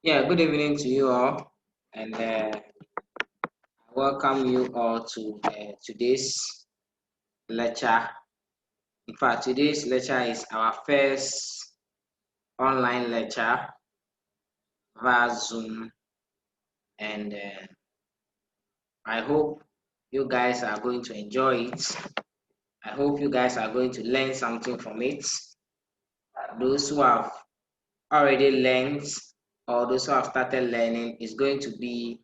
Yeah, good evening to you all, and I welcome you all to today's lecture. In fact, today's lecture is our first online lecture via Zoom, and I hope you guys are going to enjoy it. I hope you guys are going to learn something from it. Those who have already learned or those who have started learning is going to be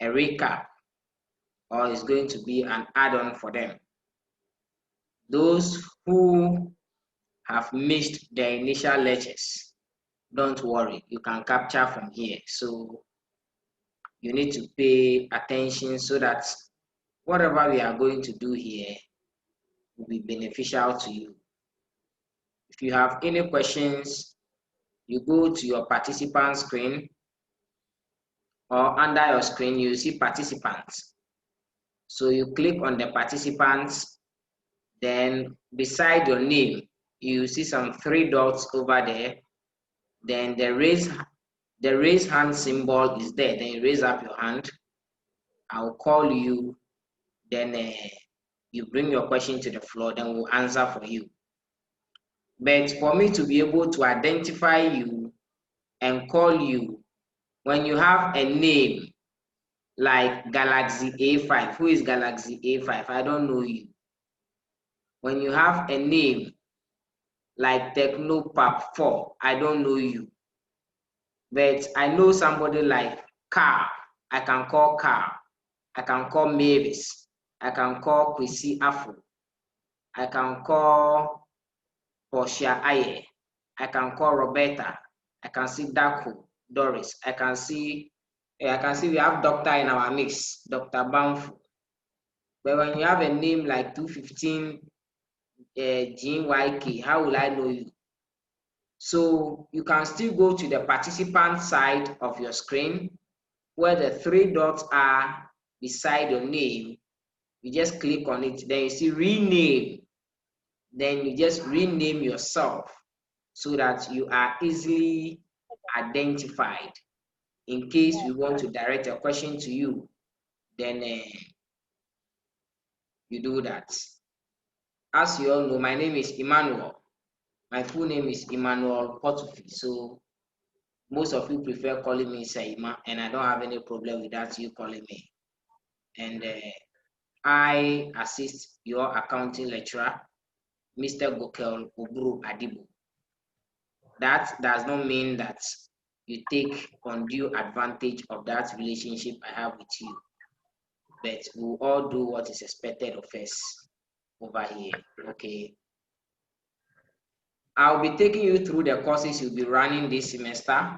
a recap or is going to be an add-on for them. Those who have missed the initial lectures, don't worry, you can capture from here. So you need to pay attention so that whatever we are going to do here will be beneficial to you. If you have any questions, you go to your participant screen, or under your screen you see participants. So you click on the participants, then beside your name you see some 3 dots over there. Then the raise hand symbol is there. Then you raise up your hand. I'll call you. Then you bring your question to the floor. Then we'll answer for you. But for me to be able to identify you and call you, when you have a name like Galaxy A5, who is Galaxy A5? I don't know you. When you have a name like TechnoPap 4, I don't know you. But I know somebody like Carl. I can call Carl. I can call Mavis. I can call Kwesi Afro. I can call Portia Aye. I can call Roberta. I can see Daku, Doris. I can see we have doctor in our mix, Dr. Banfu. But when you have a name like 215 GYK, how will I know you? So you can still go to the participant side of your screen where the 3 dots are beside your name. You just click on it, then you see rename. Then you just rename yourself so that you are easily identified. In case we want to direct a question to you, then you do that. As you all know, my name is Emmanuel. My full name is Emmanuel Potufi. So most of you prefer calling me Saima, and I don't have any problem with that, you calling me. And I assist your accounting lecturer, Mr. Gokel Oburu Adibu. That does not mean that you take undue advantage of that relationship I have with you, but we'll all do what is expected of us over here, okay? I'll be taking you through the courses you'll be running this semester,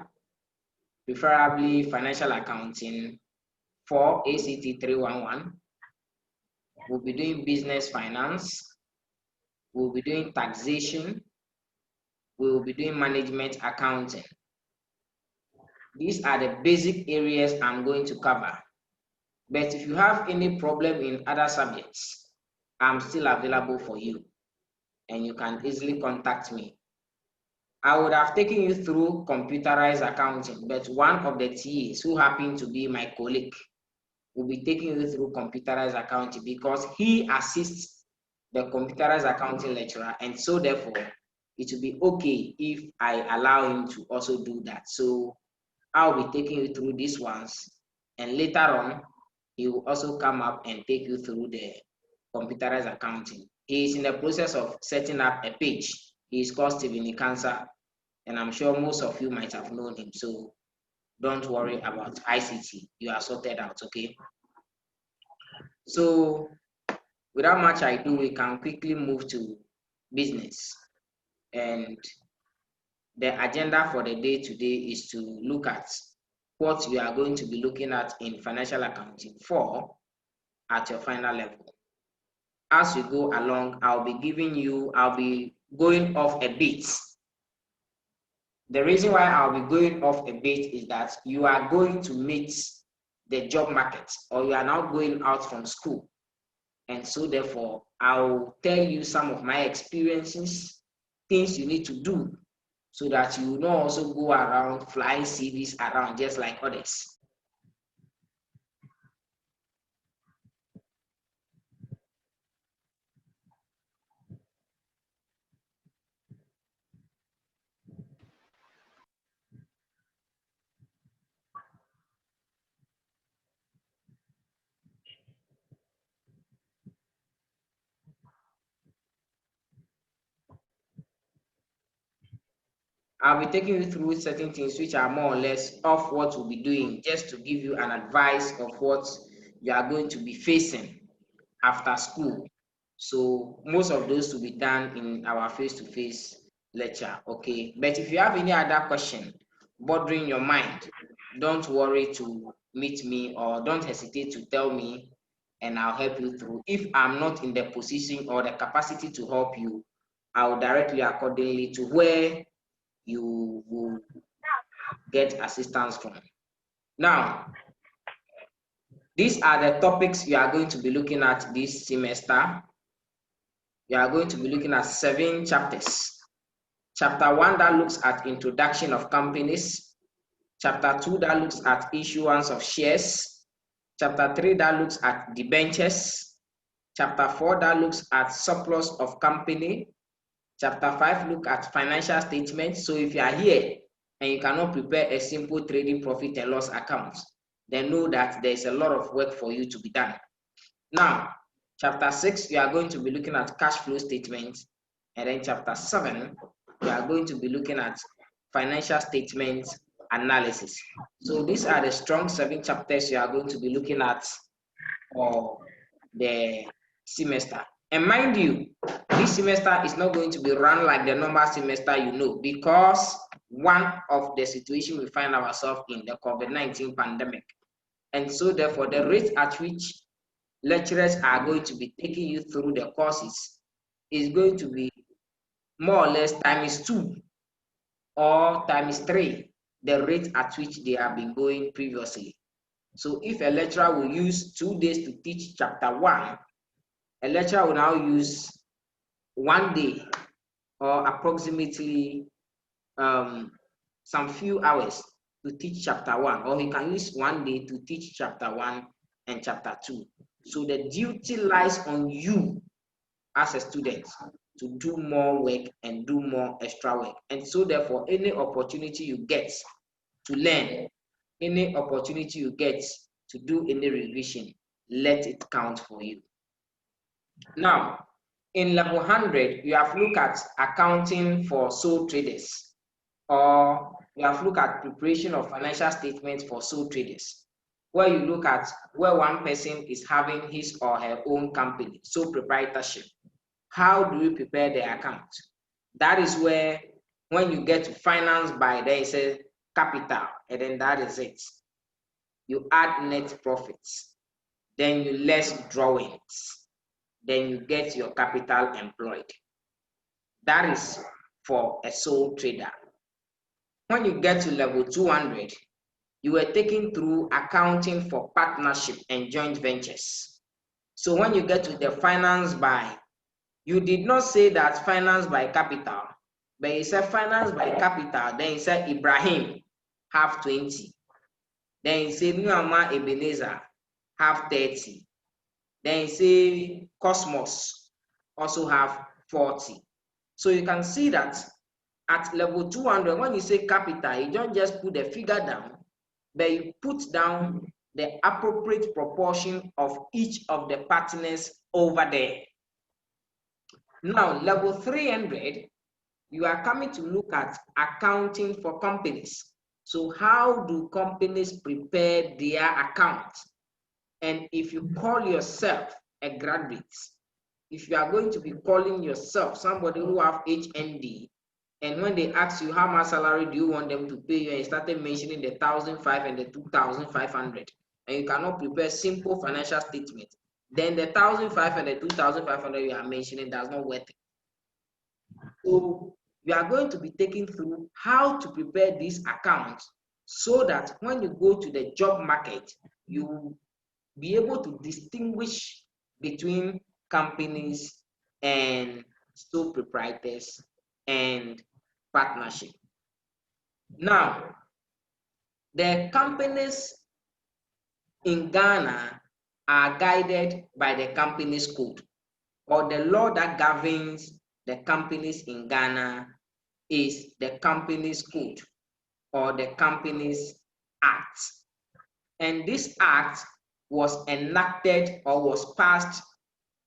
preferably financial accounting for ACT 311. We'll be doing business finance. We'll be doing taxation. We'll be doing management accounting. These are the basic areas I'm going to cover. But if you have any problem in other subjects, I'm still available for you and you can easily contact me. I would have taken you through computerized accounting, but one of the TAs who happened to be my colleague will be taking you through computerized accounting because he assists the computerized accounting lecturer, and so therefore it will be okay if I allow him to also do that. So I'll be taking you through these ones, and later on he will also come up and take you through the computerized accounting. He is in the process of setting up a page. He is called Stephen Ikansa, and I'm sure most of you might have known him. So don't worry about ICT. You are sorted out, okay? So without much ado, we can quickly move to business. And the agenda for the day today is to look at what you are going to be looking at in financial accounting 4 at your final level. As we go along, I'll be going off a bit. The reason why I'll be going off a bit is that you are going to meet the job market, or you are now going out from school. And so therefore, I'll tell you some of my experiences, things you need to do so that you will not also go around flying CVs around just like others. I'll be taking you through certain things which are more or less of what we'll be doing, just to give you an advice of what you are going to be facing after school. So most of those will be done in our face-to-face lecture, okay? But if you have any other question bothering your mind, don't worry to meet me, or don't hesitate to tell me, and I'll help you through. If I'm not in the position or the capacity to help you, I'll direct you accordingly to where you will get assistance from. Now, these are the topics you are going to be looking at this semester. You are going to be looking at 7 chapters. Chapter 1 that looks at introduction of companies. Chapter 2 that looks at issuance of shares. Chapter 3 that looks at debentures. Chapter 4 that looks at surplus of company. Chapter 5 look at financial statements. So if you are here and you cannot prepare a simple trading profit and loss account, then know that there's a lot of work for you to be done. Now, chapter 6, you are going to be looking at cash flow statements. And then chapter 7, we are going to be looking at financial statements analysis. So these are the strong 7 chapters you are going to be looking at for the semester. And mind you, this semester is not going to be run like the normal semester, because one of the situation we find ourselves in, the COVID-19 pandemic. And so therefore, the rate at which lecturers are going to be taking you through the courses is going to be more or less times 2 or times 3 the rate at which they have been going previously. So if a lecturer will use 2 days to teach chapter 1, a lecturer will now use 1 day or approximately some few hours to teach chapter 1, or he can use 1 day to teach chapter 1 and chapter 2. So the duty lies on you as a student to do more work and do more extra work. And so therefore, any opportunity you get to learn, any opportunity you get to do any revision, let it count for you. Now, in level 100, you have looked at accounting for sole traders, or you have looked at preparation of financial statements for sole traders, where you look at where one person is having his or her own company, sole proprietorship. How do we prepare the account? That is where, when you get to finance by, there is a capital, and then that is it. You add net profits, then you less drawings, then you get your capital employed. That is for a sole trader. When you get to level 200, you were taken through accounting for partnership and joint ventures. So when you get to the finance by, you did not say that finance by capital, but you said finance by capital, then you said Ibrahim have 20. Then you say Nuama Ebenezer have 30. Then you say Cosmos also have 40. So you can see that at level 200, when you say capital, you don't just put the figure down, but you put down the appropriate proportion of each of the partners over there. Now, level 300, you are coming to look at accounting for companies. So how do companies prepare their accounts? And if you call yourself a graduate, if you are going to be calling yourself somebody who have HND, and when they ask you how much salary do you want them to pay you, and you started mentioning the 1,500 and the 2,500, and you cannot prepare simple financial statement, then the 1,500 and the 2,500 you are mentioning does not worth it. So we are going to be taking through how to prepare these accounts, so that when you go to the job market, you will be able to distinguish between companies and sole proprietors and partnership. Now, the companies in Ghana are guided by the companies code, or the law that governs the companies in Ghana is the companies code or the companies act. And this act was enacted or was passed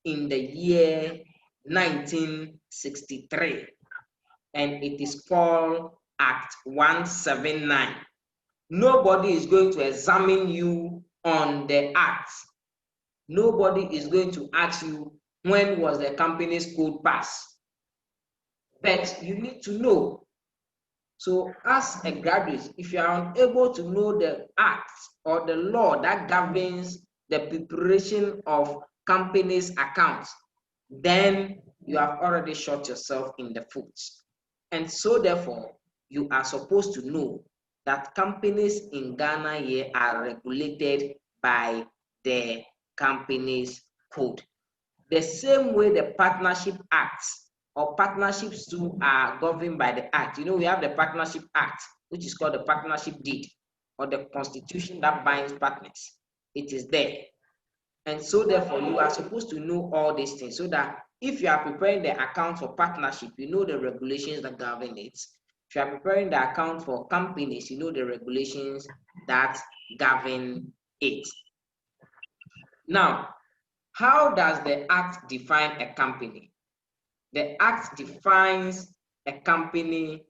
in the year 1963, and it is called Act 179. Nobody is going to examine you on the act. Nobody is going to ask you when was the company's code passed. But you need to know. So as a graduate, if you are unable to know the act or the law that governs the preparation of companies' accounts, then you have already shot yourself in the foot. And so therefore, you are supposed to know that companies in Ghana here are regulated by the companies code. The same way the Partnership Act or partnerships too are governed by the act. You know, we have the Partnership Act, which is called the Partnership Deed, or the constitution that binds partners. It is there. And so therefore, you are supposed to know all these things so that if you are preparing the account for partnership, you know the regulations that govern it. If you are preparing the account for companies, you know the regulations that govern it. Now, how does the act define a company? The act defines a company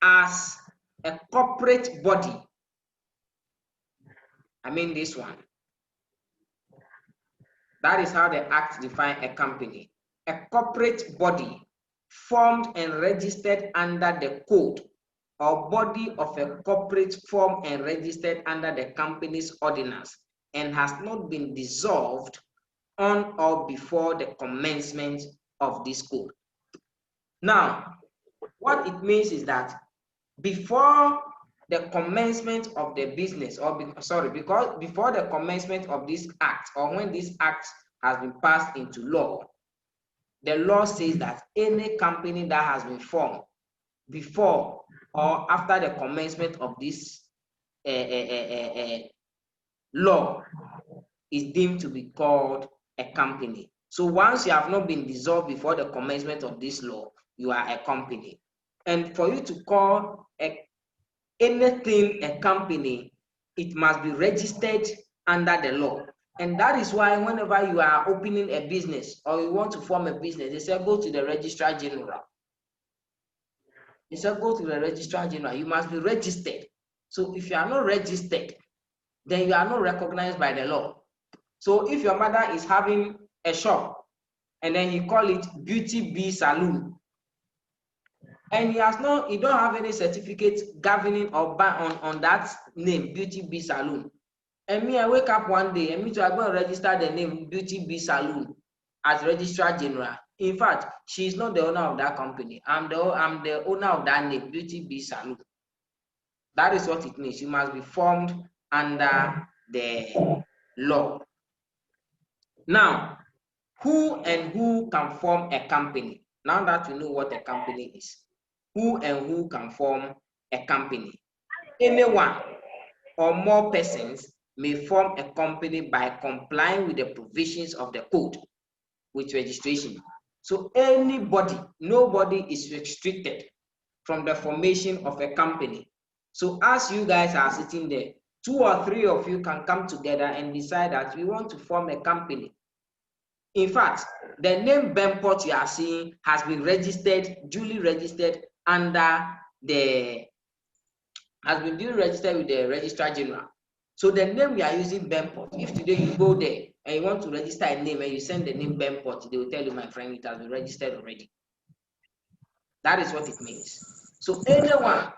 as a corporate body. I mean this one. That is how the act defines a company. A corporate body formed and registered under the code, or body of a corporate formed and registered under the company's ordinance and has not been dissolved on or before the commencement of this code. Now, what it means is that before the commencement of the business, or because before the commencement of this act, or when this act has been passed into law, the law says that any company that has been formed before or after the commencement of this law is deemed to be called a company. So once you have not been dissolved before the commencement of this law, you are a company. And for you to call anything a company, it must be registered under the law. And that is why whenever you are opening a business or you want to form a business, they say go to the registrar general. They say go to the registrar general. You must be registered. So if you are not registered, then you are not recognized by the law. So if your mother is having a shop and then you call it Beauty Bee Saloon, and he don't have any certificate governing or ban on that name, Beauty Bee Saloon. And me, I wake up one day and me too, I go and register the name Beauty Bee Saloon as registrar general. In fact, she is not the owner of that company. I'm the owner of that name, Beauty Bee Saloon. That is what it means. You must be formed under the law. Now, who can form a company? Now that you know what a company is, who can form a company? Anyone or more persons may form a company by complying with the provisions of the code with registration. So nobody is restricted from the formation of a company. So as you guys are sitting there, 2 or 3 of you can come together and decide that we want to form a company. In fact, the name Benport you are seeing has been duly registered with the registrar general. So the name we are using, Benport. If today you go there and you want to register a name and you send the name Benport, they will tell you, my friend, it has been registered already. That is what it means. So anyone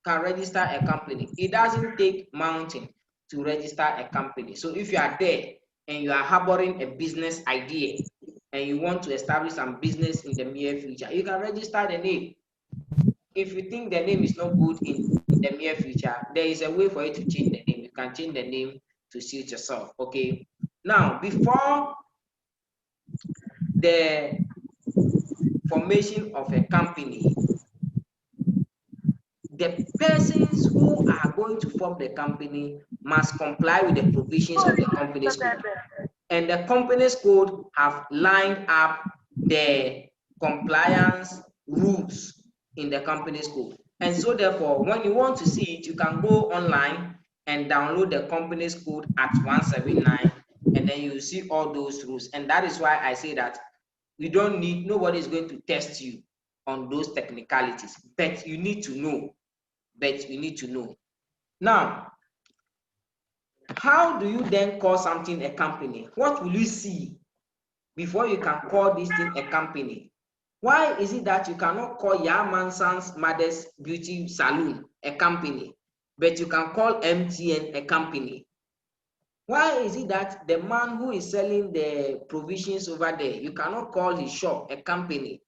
can register a company. It doesn't take mountain to register a company. So if you are there and you are harboring a business idea and you want to establish some business in the near future, you can register the name. If you think the name is not good in the near future, there is a way for you to change the name. You can change the name to suit yourself. Okay. Now, before the formation of a company, the persons who are going to form the company must comply with the provisions of the company's code. And the company's code have lined up the compliance rules in the company's code. And so therefore, when you want to see it, you can go online and download the company's code at 179, and then you see all those rules. And that is why I say that you don't need, nobody is going to test you on those technicalities, but you need to know. Now, how do you then call something a company? What will you see before you can call this thing a company? Why is it that you cannot call Yamansan's Mother's Beauty Salon a company, but you can call MTN a company? Why is it that the man who is selling the provisions over there, you cannot call his shop a company,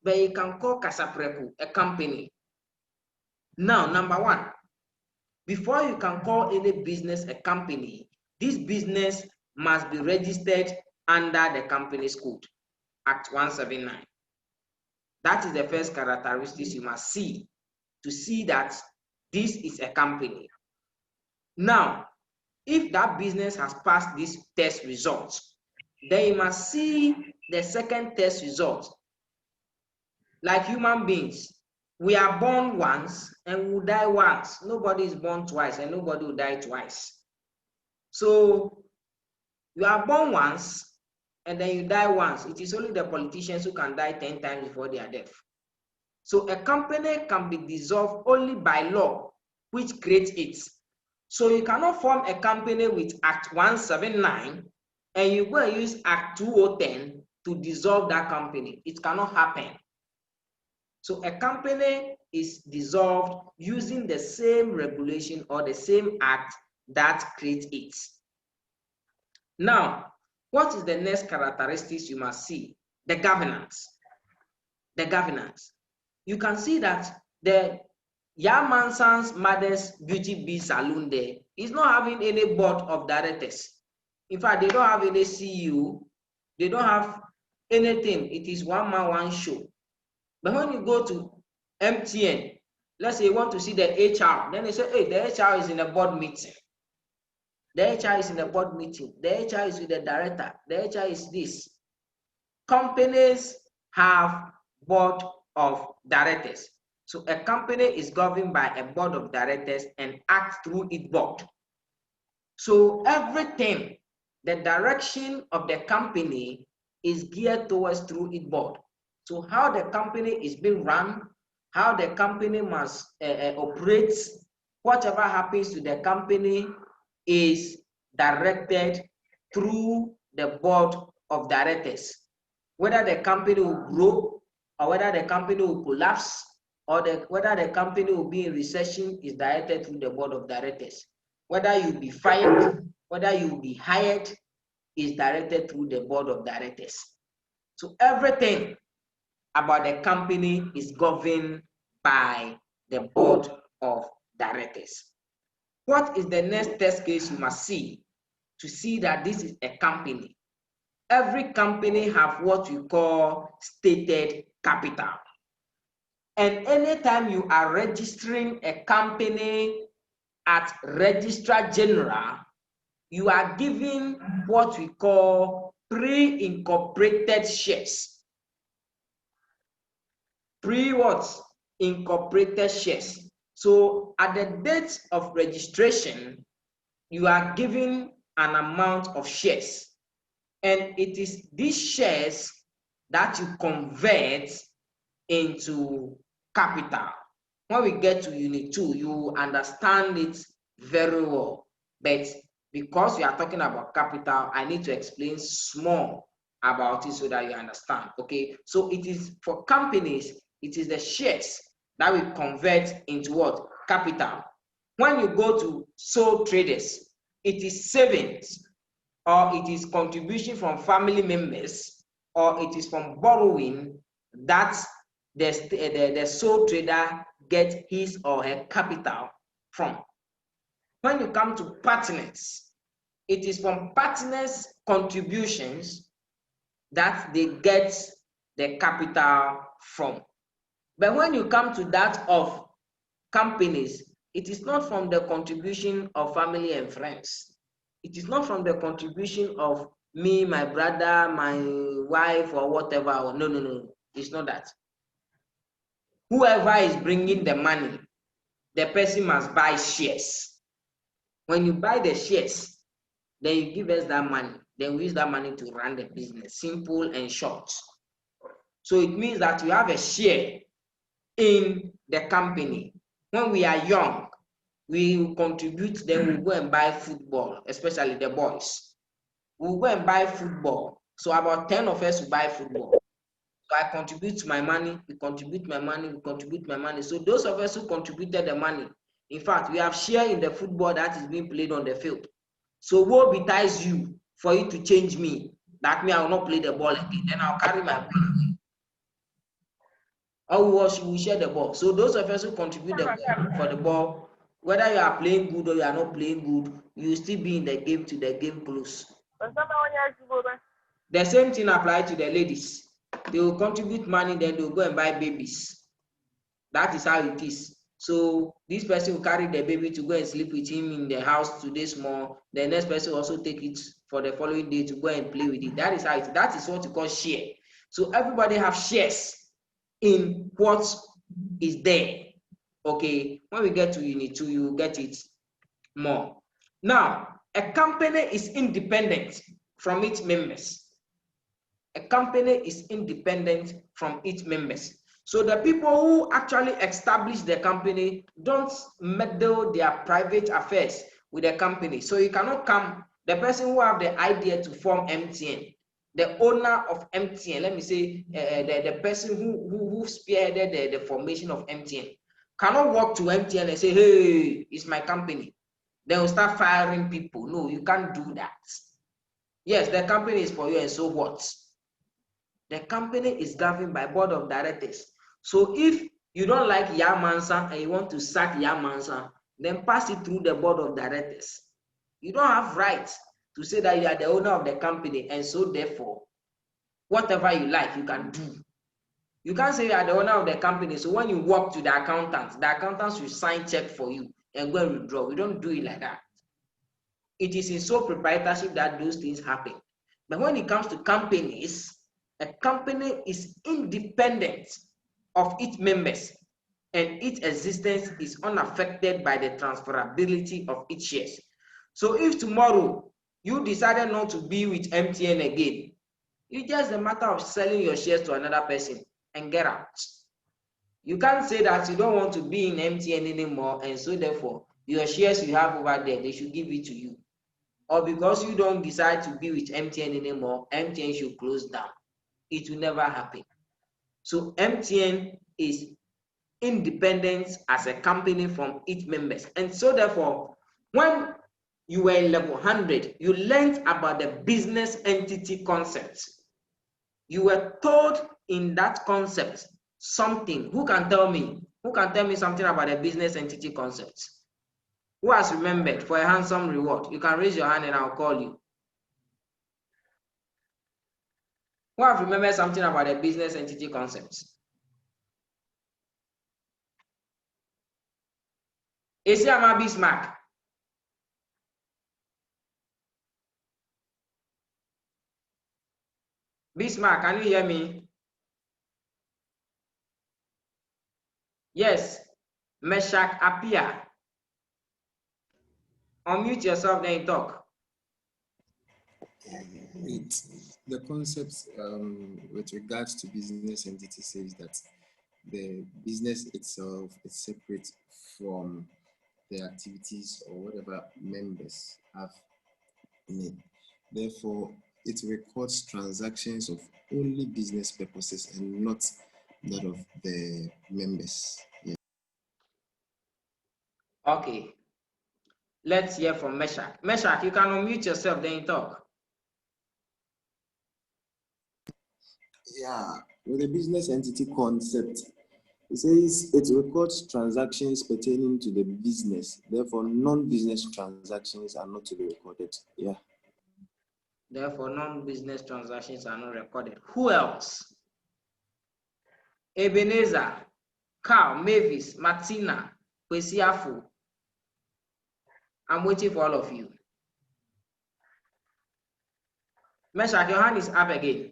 but you can call Kasapreku a company? Now, number one, before you can call any business a company, this business must be registered under the company's code, Act 179. That is the first characteristics you must see to see that this is a company. Now, if that business has passed this test results, then you must see the second test result. Like human beings, we are born once and we die once. Nobody is born twice and nobody will die twice. So you are born once and then you die once. It is only the politicians who can die 10 times before they are dead. So a company can be dissolved only by law, which creates it. So you cannot form a company with Act 179 and you go and use Act 2010 to dissolve that company. It cannot happen. So a company is dissolved using the same regulation or the same act that creates it. Now, what is the next characteristics you must see? The governance. The governance. You can see that the Yamansan's Mother's Beauty Bee Salon there is not having any board of directors. In fact, they don't have any CEO. They don't have anything. It is one man, one show. But when you go to MTN, let's say you want to see the HR, then they say, hey, the HR is in a board meeting. The HR is in a board meeting. The HR is with the director. The HR is this. Companies have board of directors. So a company is governed by a board of directors and acts through its board. So everything, the direction of the company is geared towards through its board. So how the company is being run, how the company must operate, whatever happens to the company is directed through the board of directors. Whether the company will grow or whether the company will collapse or whether the company will be in recession is directed through the board of directors. Whether you'll be fired, whether you'll be hired is directed through the board of directors. So everything about the company is governed by the board of directors. What is the next test case you must see to see that this is a company? Every company have what we call stated capital. And anytime you are registering a company at Registrar General, you are given what we call pre-incorporated shares. Incorporated shares. So at the date of registration, you are given an amount of shares. And it is these shares that you convert into capital. When we get to Unit 2, you understand it very well. But because we are talking about capital, I need to explain small about it so that you understand. Okay, so it is for companies, it is the shares that we convert into what? Capital. When you go to sole traders, it is savings or it is contribution from family members or it is from borrowing that the sole trader gets his or her capital from. When you come to partners, it is from partners' contributions that they get the capital from. But when you come to that of companies, it is not from the contribution of family and friends. It is not from the contribution of me, my brother, my wife, or whatever. No, no, no. It's not that. Whoever is bringing the money, the person must buy shares. When you buy the shares, then you give us that money. Then we use that money to run the business. Simple and short. So it means that you have a share in the company. When we are young, we will contribute, then we'll go and buy football, especially the boys. We'll go and buy football. So about 10 of us will buy football. So I contribute my money, we contribute my money, we contribute my money. So those of us who contributed the money, in fact, we have share in the football that is being played on the field. So woe betides you for you to change me. That means I will not play the ball again. Then I'll carry my ball away. Or we will share the ball. So those of us who contribute for the ball, whether you are playing good or you are not playing good, you will still be in the game till the game close. The same thing applies to the ladies. They will contribute money, then they will go and buy babies. That is how it is. So this person will carry the baby to go and sleep with him in the house today small. The next person will also take it for the following day to go and play with it. That is how it is. That is what you call share. So everybody have shares in what is there. Okay, when we get to Unit 2, you will get it more. Now, a company is independent from its members. A company is independent from its members. So the people who actually establish the company don't meddle their private affairs with the company. So you cannot come, the person who have the idea to form MTN, the owner of MTN, let me say the person who spearheaded the formation of MTN, cannot walk to MTN and say, hey, it's my company. They will start firing people. No, you can't do that. Yes, the company is for you, and so what? The company is governed by board of directors. So if you don't like Yamansa and you want to sack Yamansa, then pass it through the board of directors. You don't have right to say that you are the owner of the company, and so therefore, whatever you like, you can do. You can't say you are the owner of the company. So when you walk to the accountants will sign check for you and go and withdraw. We don't do it like that. It is in sole proprietorship that those things happen. But when it comes to companies, a company is independent of its members, and its existence is unaffected by the transferability of its shares. So if tomorrow you decided not to be with MTN again, it's just a matter of selling your shares to another person and get out. You can't say that you don't want to be in MTN anymore, and so therefore your shares you have over there, they should give it to you. Or because you don't decide to be with MTN anymore, MTN should close down. It will never happen. So MTN is independent as a company from its members. And so therefore, when you were in level 100, you learned about the business entity concept. You were told in that concept something. Who can tell me? Who can tell me something about the business entity concept? Who has remembered for a handsome reward? You can raise your hand and I'll call you. Who have remembered something about the business entity concepts? Esiama Bismarck. Bismarck, can you hear me? Yes. Meshach Apia. Unmute yourself, then you talk. The concept with regards to business entity says that the business itself is separate from the activities or whatever members have in it. Therefore, it records transactions of only business purposes and not that of the members. Yeah. Okay. Let's hear from Meshach. Meshach, you can unmute yourself, then you talk. Yeah, with the business entity concept, it says it records transactions pertaining to the business. Therefore, non-business transactions are not to be recorded. Yeah. Therefore, non-business transactions are not recorded. Who else? Ebenezer, Carl, Mavis, Martina. Kwesiafu. I'm waiting for all of you. Meshach, your hand is up again.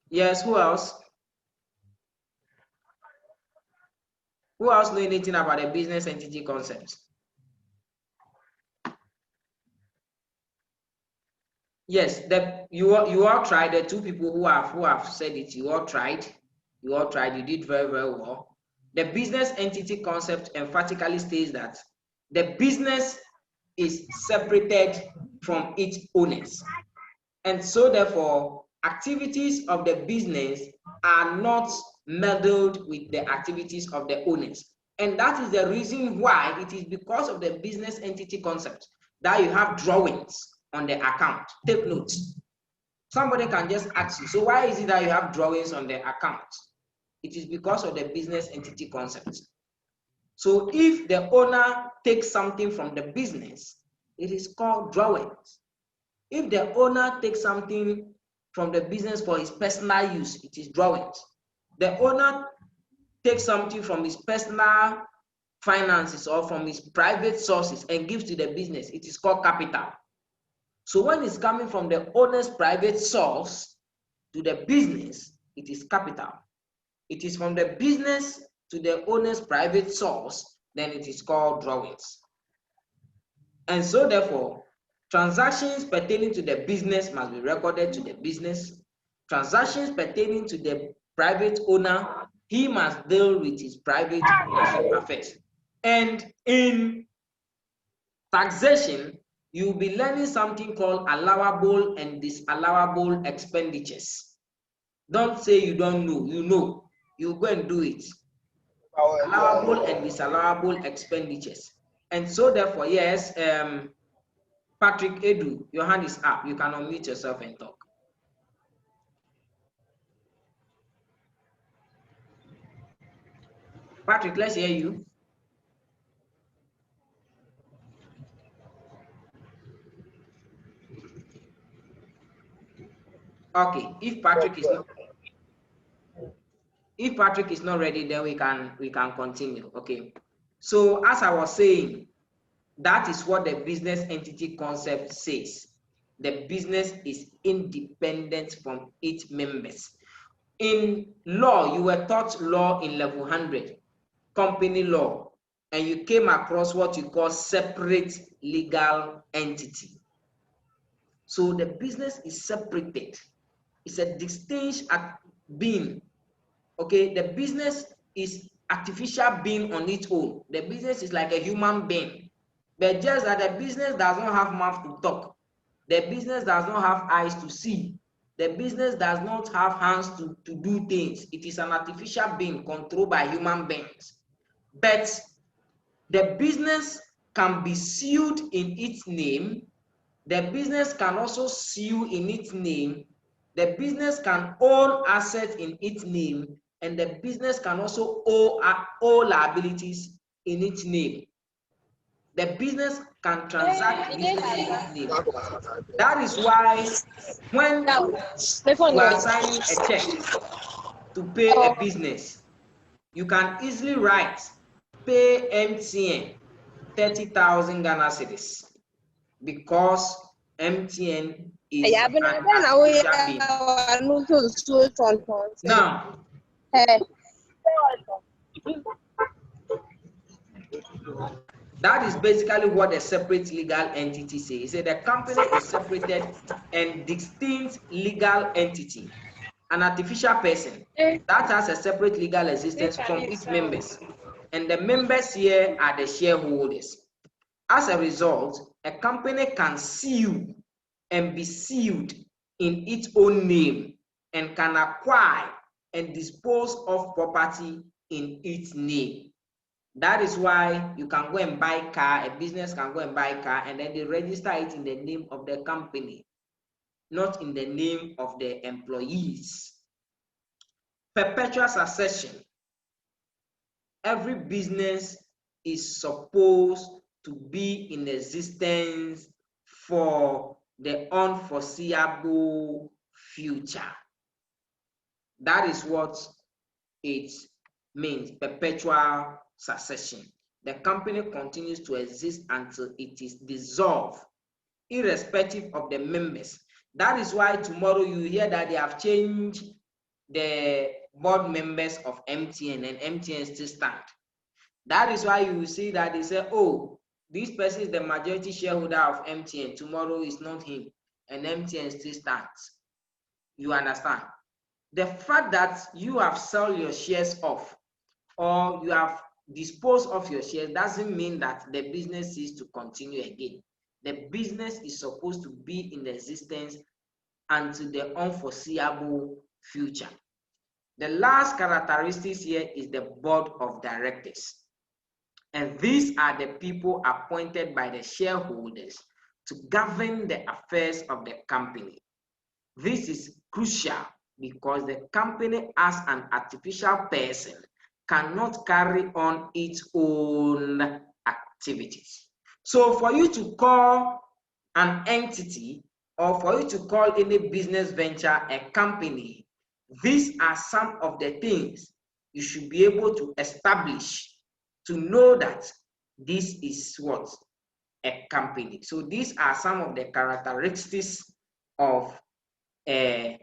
Yes, who else? Who else know anything about the business entity concept? Yes, you all tried. The two people who have said it, you all tried. You did very, very well. The business entity concept emphatically states that the business is separated from its owners. And so therefore, activities of the business are not meddled with the activities of the owners. And that is the reason why it is because of the business entity concept that you have drawings on the account. Take notes. Somebody can just ask you, so why is it that you have drawings on the account? It is because of the business entity concept. So if the owner takes something from the business, it is called drawings. If the owner takes something from the business for his personal use, it is drawings. The owner takes something from his personal finances or from his private sources and gives to the business, it is called capital. So when it's coming from the owner's private source to the business, it is capital. It is from the business to the owner's private source, then it is called drawings. And so therefore, transactions pertaining to the business must be recorded to the business. Transactions pertaining to the private owner, he must deal with his private ownership affairs. And in taxation, you'll be learning something called allowable and disallowable expenditures. Don't say you don't know, you know. You go and do it. Allowable and disallowable expenditures. And so therefore, yes, Patrick Edu, your hand is up. You can unmute yourself and talk. Patrick, let's hear you. Okay, if Patrick is not ready, then we can continue. Okay. So as I was saying, that is what the business entity concept says. The business is independent from its members. In law, you were taught law in level 100, company law, and you came across what you call separate legal entity. So the business is separated. It's a distinct being. Okay, the business is artificial being on its own. The business is like a human being, but just that the business does not have mouth to talk. The business does not have eyes to see. The business does not have hands to do things. It is an artificial being controlled by human beings. But the business can be sued in its name. The business can also sue in its name. The business can own assets in its name, and the business can also owe liabilities in its name. The business can transact business in its name. That is why when you are signing a check to pay a business, you can easily write pay MTN 30,000 Ghana cedis because MTN is an artificial being. Now, that is basically what the separate legal entity says. So the company is separated and distinct legal entity, an artificial person that has a separate legal existence from its members. And the members here are the shareholders. As a result, a company can sue and be sued in its own name and can acquire and dispose of property in its name. That is why you can go and buy a car, a business can go and buy a car, and then they register it in the name of the company, not in the name of the employees. Perpetual succession. Every business is supposed to be in existence for the unforeseeable future. That is what it means, perpetual succession. The company continues to exist until it is dissolved, irrespective of the members. That is why tomorrow you hear that they have changed the board members of MTN and MTN still stand. That is why you will see that they say, oh, this person is the majority shareholder of MTN. Tomorrow is not him, and MTN still stands. You understand? The fact that you have sold your shares off or you have disposed of your shares doesn't mean that the business is to continue again. The business is supposed to be in existence until the unforeseeable future. The last characteristics here is the board of directors. And these are the people appointed by the shareholders to govern the affairs of the company. This is crucial because the company as an artificial person cannot carry on its own activities. So for you to call an entity or for you to call any business venture a company, these are some of the things you should be able to establish to know that this is what a company. So these are some of the characteristics of a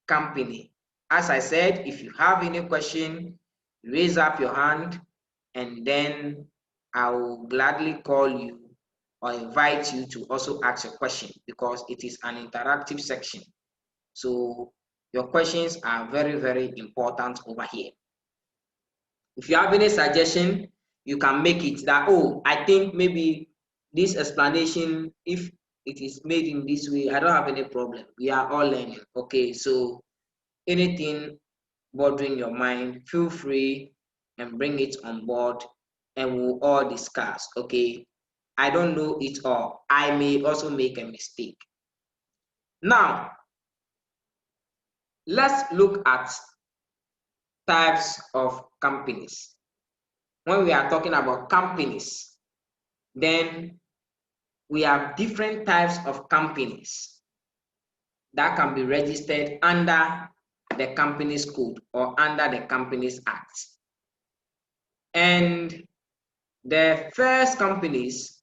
company. As I said, if you have any question, raise up your hand and then I will gladly call you or invite you to also ask your question because it is an interactive section. So your questions are very, very important over here. If you have any suggestion, you can make it that, oh, I think maybe this explanation, if it is made in this way, I don't have any problem. We are all learning. Okay, so anything bothering your mind, feel free and bring it on board and we'll all discuss. Okay, I don't know it all. I may also make a mistake. Now, let's look at types of companies. When we are talking about companies, then we have different types of companies that can be registered under the Companies Code or under the Companies Act. And the first companies,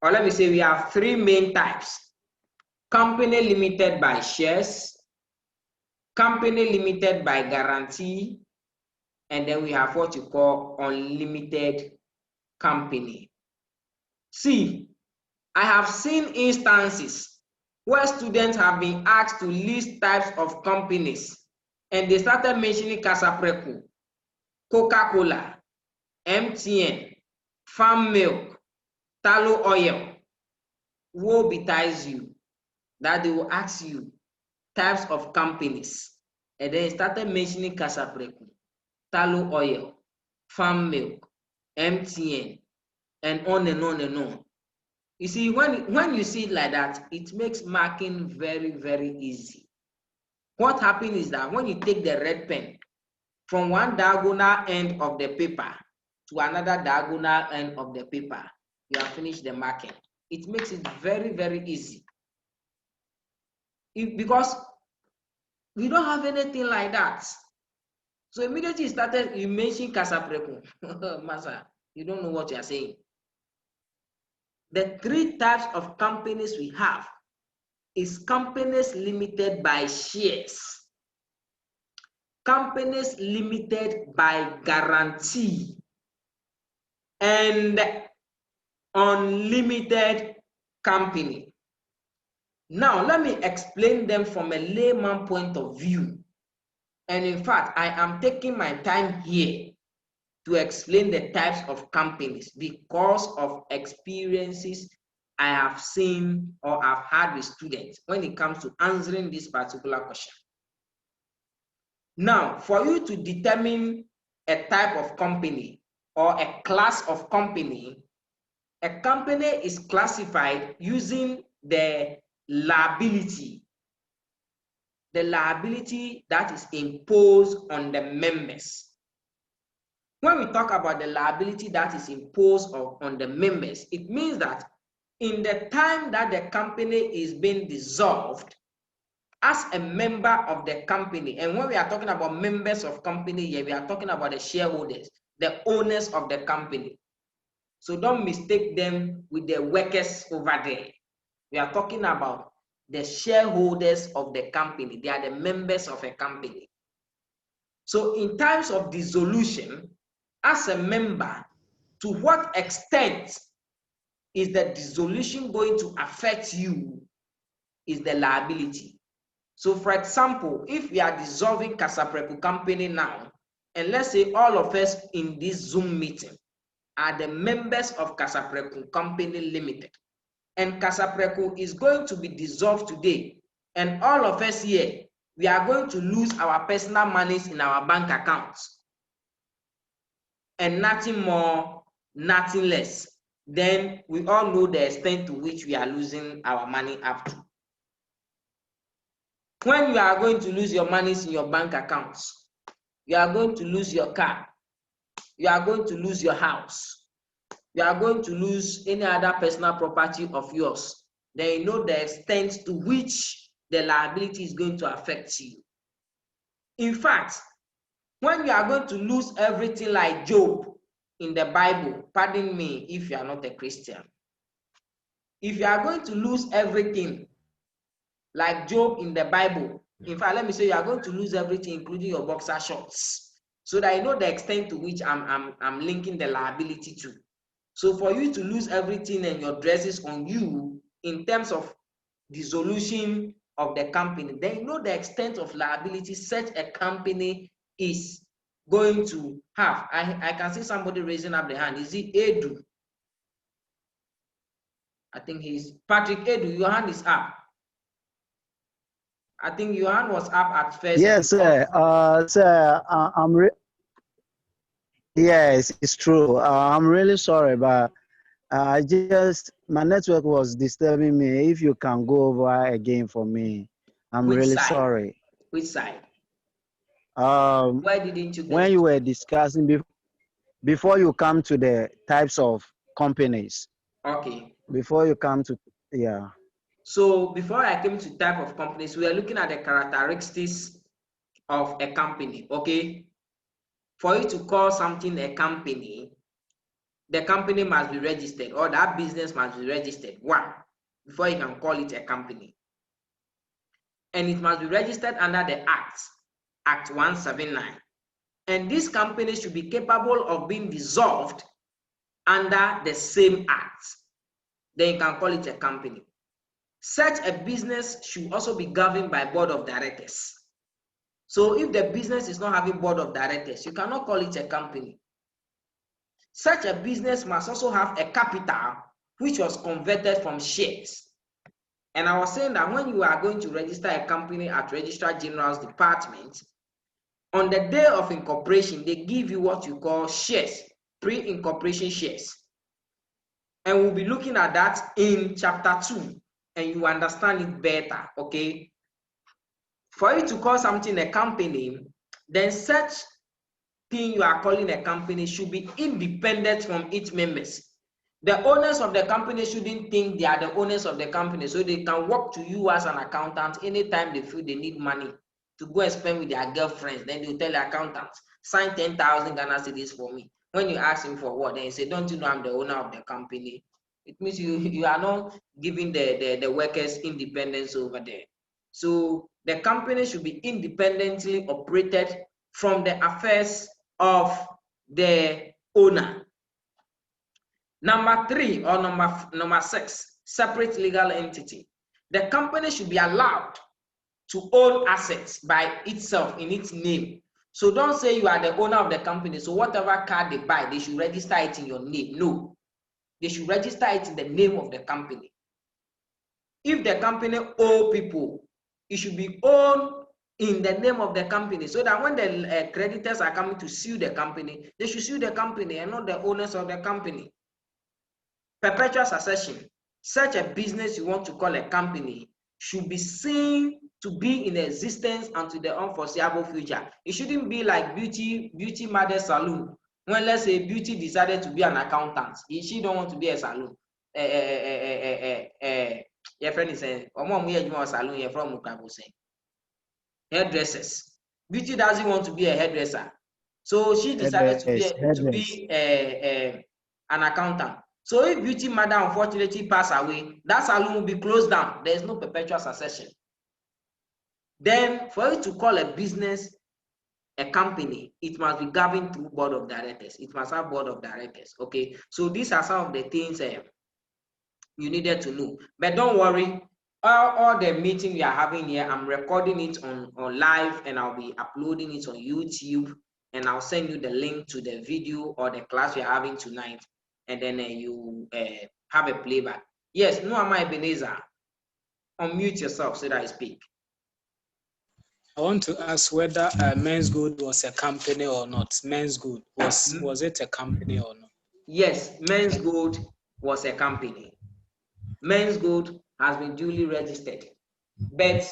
or let me say we have three main types: company limited by shares, company limited by guarantee, and then we have what you call unlimited company. See, I have seen instances where students have been asked to list types of companies and they started mentioning Casapreco, Coca-Cola, MTN, Farm Milk, Tallow Oil. Woe betides you that they will ask you types of companies and then started mentioning Casapreco, Tallow Oil, Farm Milk, MTN, and on and on and on. You see, when you see it like that, it makes marking very, very easy. What happens is that when you take the red pen from one diagonal end of the paper to another diagonal end of the paper, you have finished the marking. It makes it very, very easy. Because we don't have anything like that. So immediately you mentioned Casapreco. Masa, you don't know what you are saying. The three types of companies we have is companies limited by shares, companies limited by guarantee, and unlimited company. Now, let me explain them from a layman point of view. And in fact, I am taking my time here to explain the types of companies because of experiences I have seen or have had with students when it comes to answering this particular question. Now, for you to determine a type of company or a class of company, a company is classified using the liability that is imposed on the members. When we talk about the liability that is imposed on the members, it means that in the time that the company is being dissolved, as a member of the company. And when we are talking about members of company here, we are talking about the shareholders, the owners of the company. So don't mistake them with the workers over there. We are talking about the shareholders of the company. They are the members of a company. So in times of dissolution, as a member, to what extent is the dissolution going to affect you is the liability. So for example, if we are dissolving Casapreco company now, and let's say all of us in this Zoom meeting are the members of Casapreco Company Limited, and Casapreco is going to be dissolved today, and all of us here, we are going to lose our personal monies in our bank accounts, and nothing more, nothing less. Then we all know the extent to which we are losing our money up to. When you are going to lose your monies in your bank accounts, you are going to lose your car, you are going to lose your house, you are going to lose any other personal property of yours, then you know the extent to which the liability is going to affect you. In fact, when you are going to lose everything like Job in the Bible, pardon me if you are not a Christian, if you are going to lose everything like Job in the Bible, in fact, let me say you are going to lose everything, including your boxer shorts, so that you know the extent to which I'm linking the liability to. So for you to lose everything and your dresses on you in terms of dissolution of the company, then you know the extent of liability such a company is going to have. I can see somebody raising up the hand. Is it Edu? I think he's Patrick Edu. Your hand is up. I think your hand was up at first. Yes, sir. Sir, yes, it's true. I'm really sorry, but my network was disturbing me. If you can go over again for me, I'm Which really side? sorry. Which side? Why didn't you get when you were discussing before you come to the types of companies? Okay. Before you come to, yeah. So before I came to type of companies, we are looking at the characteristics of a company, okay? For you to call something a company, the company must be registered, or that business must be registered, one, before you can call it a company. And it must be registered under the Act 179. And this company should be capable of being dissolved under the same Act. Then you can call it a company. Such a business should also be governed by board of directors. So if the business is not having board of directors, you cannot call it a company. Such a business must also have a capital which was converted from shares. And I was saying that when you are going to register a company at Registrar General's Department, on the day of incorporation, they give you what you call shares, pre-incorporation shares. And we'll be looking at that in chapter 2, and you understand it better, okay? For you to call something a company, then such thing you are calling a company should be independent from its members. The owners of the company shouldn't think they are the owners of the company, so they can walk to you as an accountant anytime they feel they need money to go and spend with their girlfriends. Then they'll tell the accountant, sign 10,000 Ghana cedis for me. When you ask him for what, then he say, don't you know I'm the owner of the company? It means you are not giving the workers independence over there. So the company should be independently operated from the affairs of the owner. Number 3 or number 6, separate legal entity. The company should be allowed to own assets by itself in its name. So don't say you are the owner of the company, so whatever car they buy, they should register it in your name. No, they should register it in the name of the company. If the company owe people, it should be owned in the name of the company, so that when the creditors are coming to sue the company, they should sue the company and not the owners of the company. Perpetual succession. Such a business you want to call a company should be seen to be in existence until the unforeseeable future. It shouldn't be like Beauty Mother Salon. When, let's say, Beauty decided to be an accountant, she don't want to be a salon. Your friend is saying, salon, you're from Mukabo saying. hairdressers. Beauty doesn't want to be a hairdresser, so she decided to be an accountant. So if Beauty mother unfortunately pass away, that salon will be closed down. There is no perpetual succession. Then for you to call a business a company, it must be governed through board of directors. It must have board of directors. Okay, so these are some of the things you needed to know. But don't worry, all the meeting we are having here, I'm recording it on live, and I'll be uploading it on YouTube, and I'll send you the link to the video or the class we are having tonight, and then you have a playback. Yes, Noama Ebenezer, unmute yourself so that I speak. I want to ask whether Men's Good was a company or not. Men's Good, was it a company or not? Yes, Men's Good was a company. Men's Good has been duly registered. But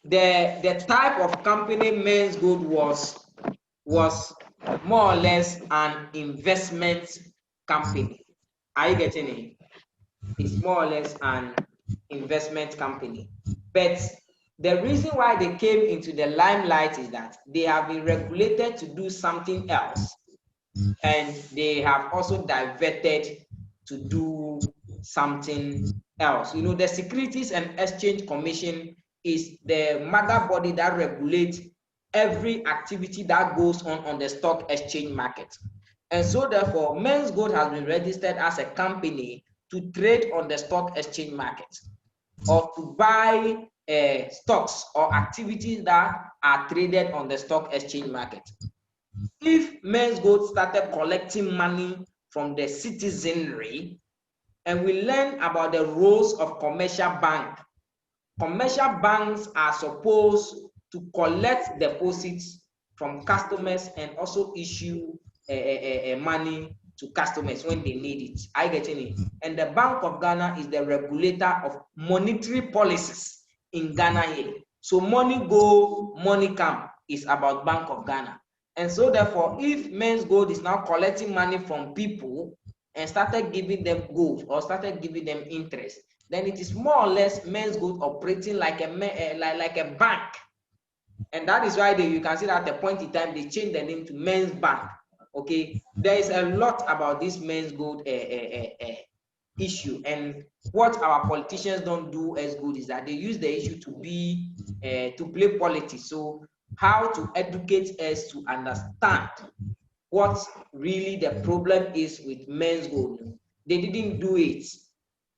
the type of company Men's Good was more or less an investment company. Are you getting it? It's more or less an investment company. But the reason why they came into the limelight is that they have been regulated to do something else, and they have also diverted to do something else. You know, the Securities and Exchange Commission is the mother body that regulates every activity that goes on the stock exchange market. And so therefore, Men's Gold has been registered as a company to trade on the stock exchange market, or to buy stocks or activities that are traded on the stock exchange market. If Men's Gold started collecting money from the citizenry, and we learn about the roles of commercial bank. Commercial banks are supposed to collect deposits from customers and also issue money to customers when they need it. I get it. And the Bank of Ghana is the regulator of monetary policies in Ghana here. So money go, money come is about Bank of Ghana. And so therefore, if Men's Gold is now collecting money from people and started giving them gold or started giving them interest, then it is more or less Men's Gold operating like a bank. And that is why you can see that at a point in time they changed the name to Men's Bank. Okay, there is a lot about this Men's Gold issue, and what our politicians don't do as good is that they use the issue to play politics. So how to educate us to understand what really the problem is with Men's Gold. They didn't do it,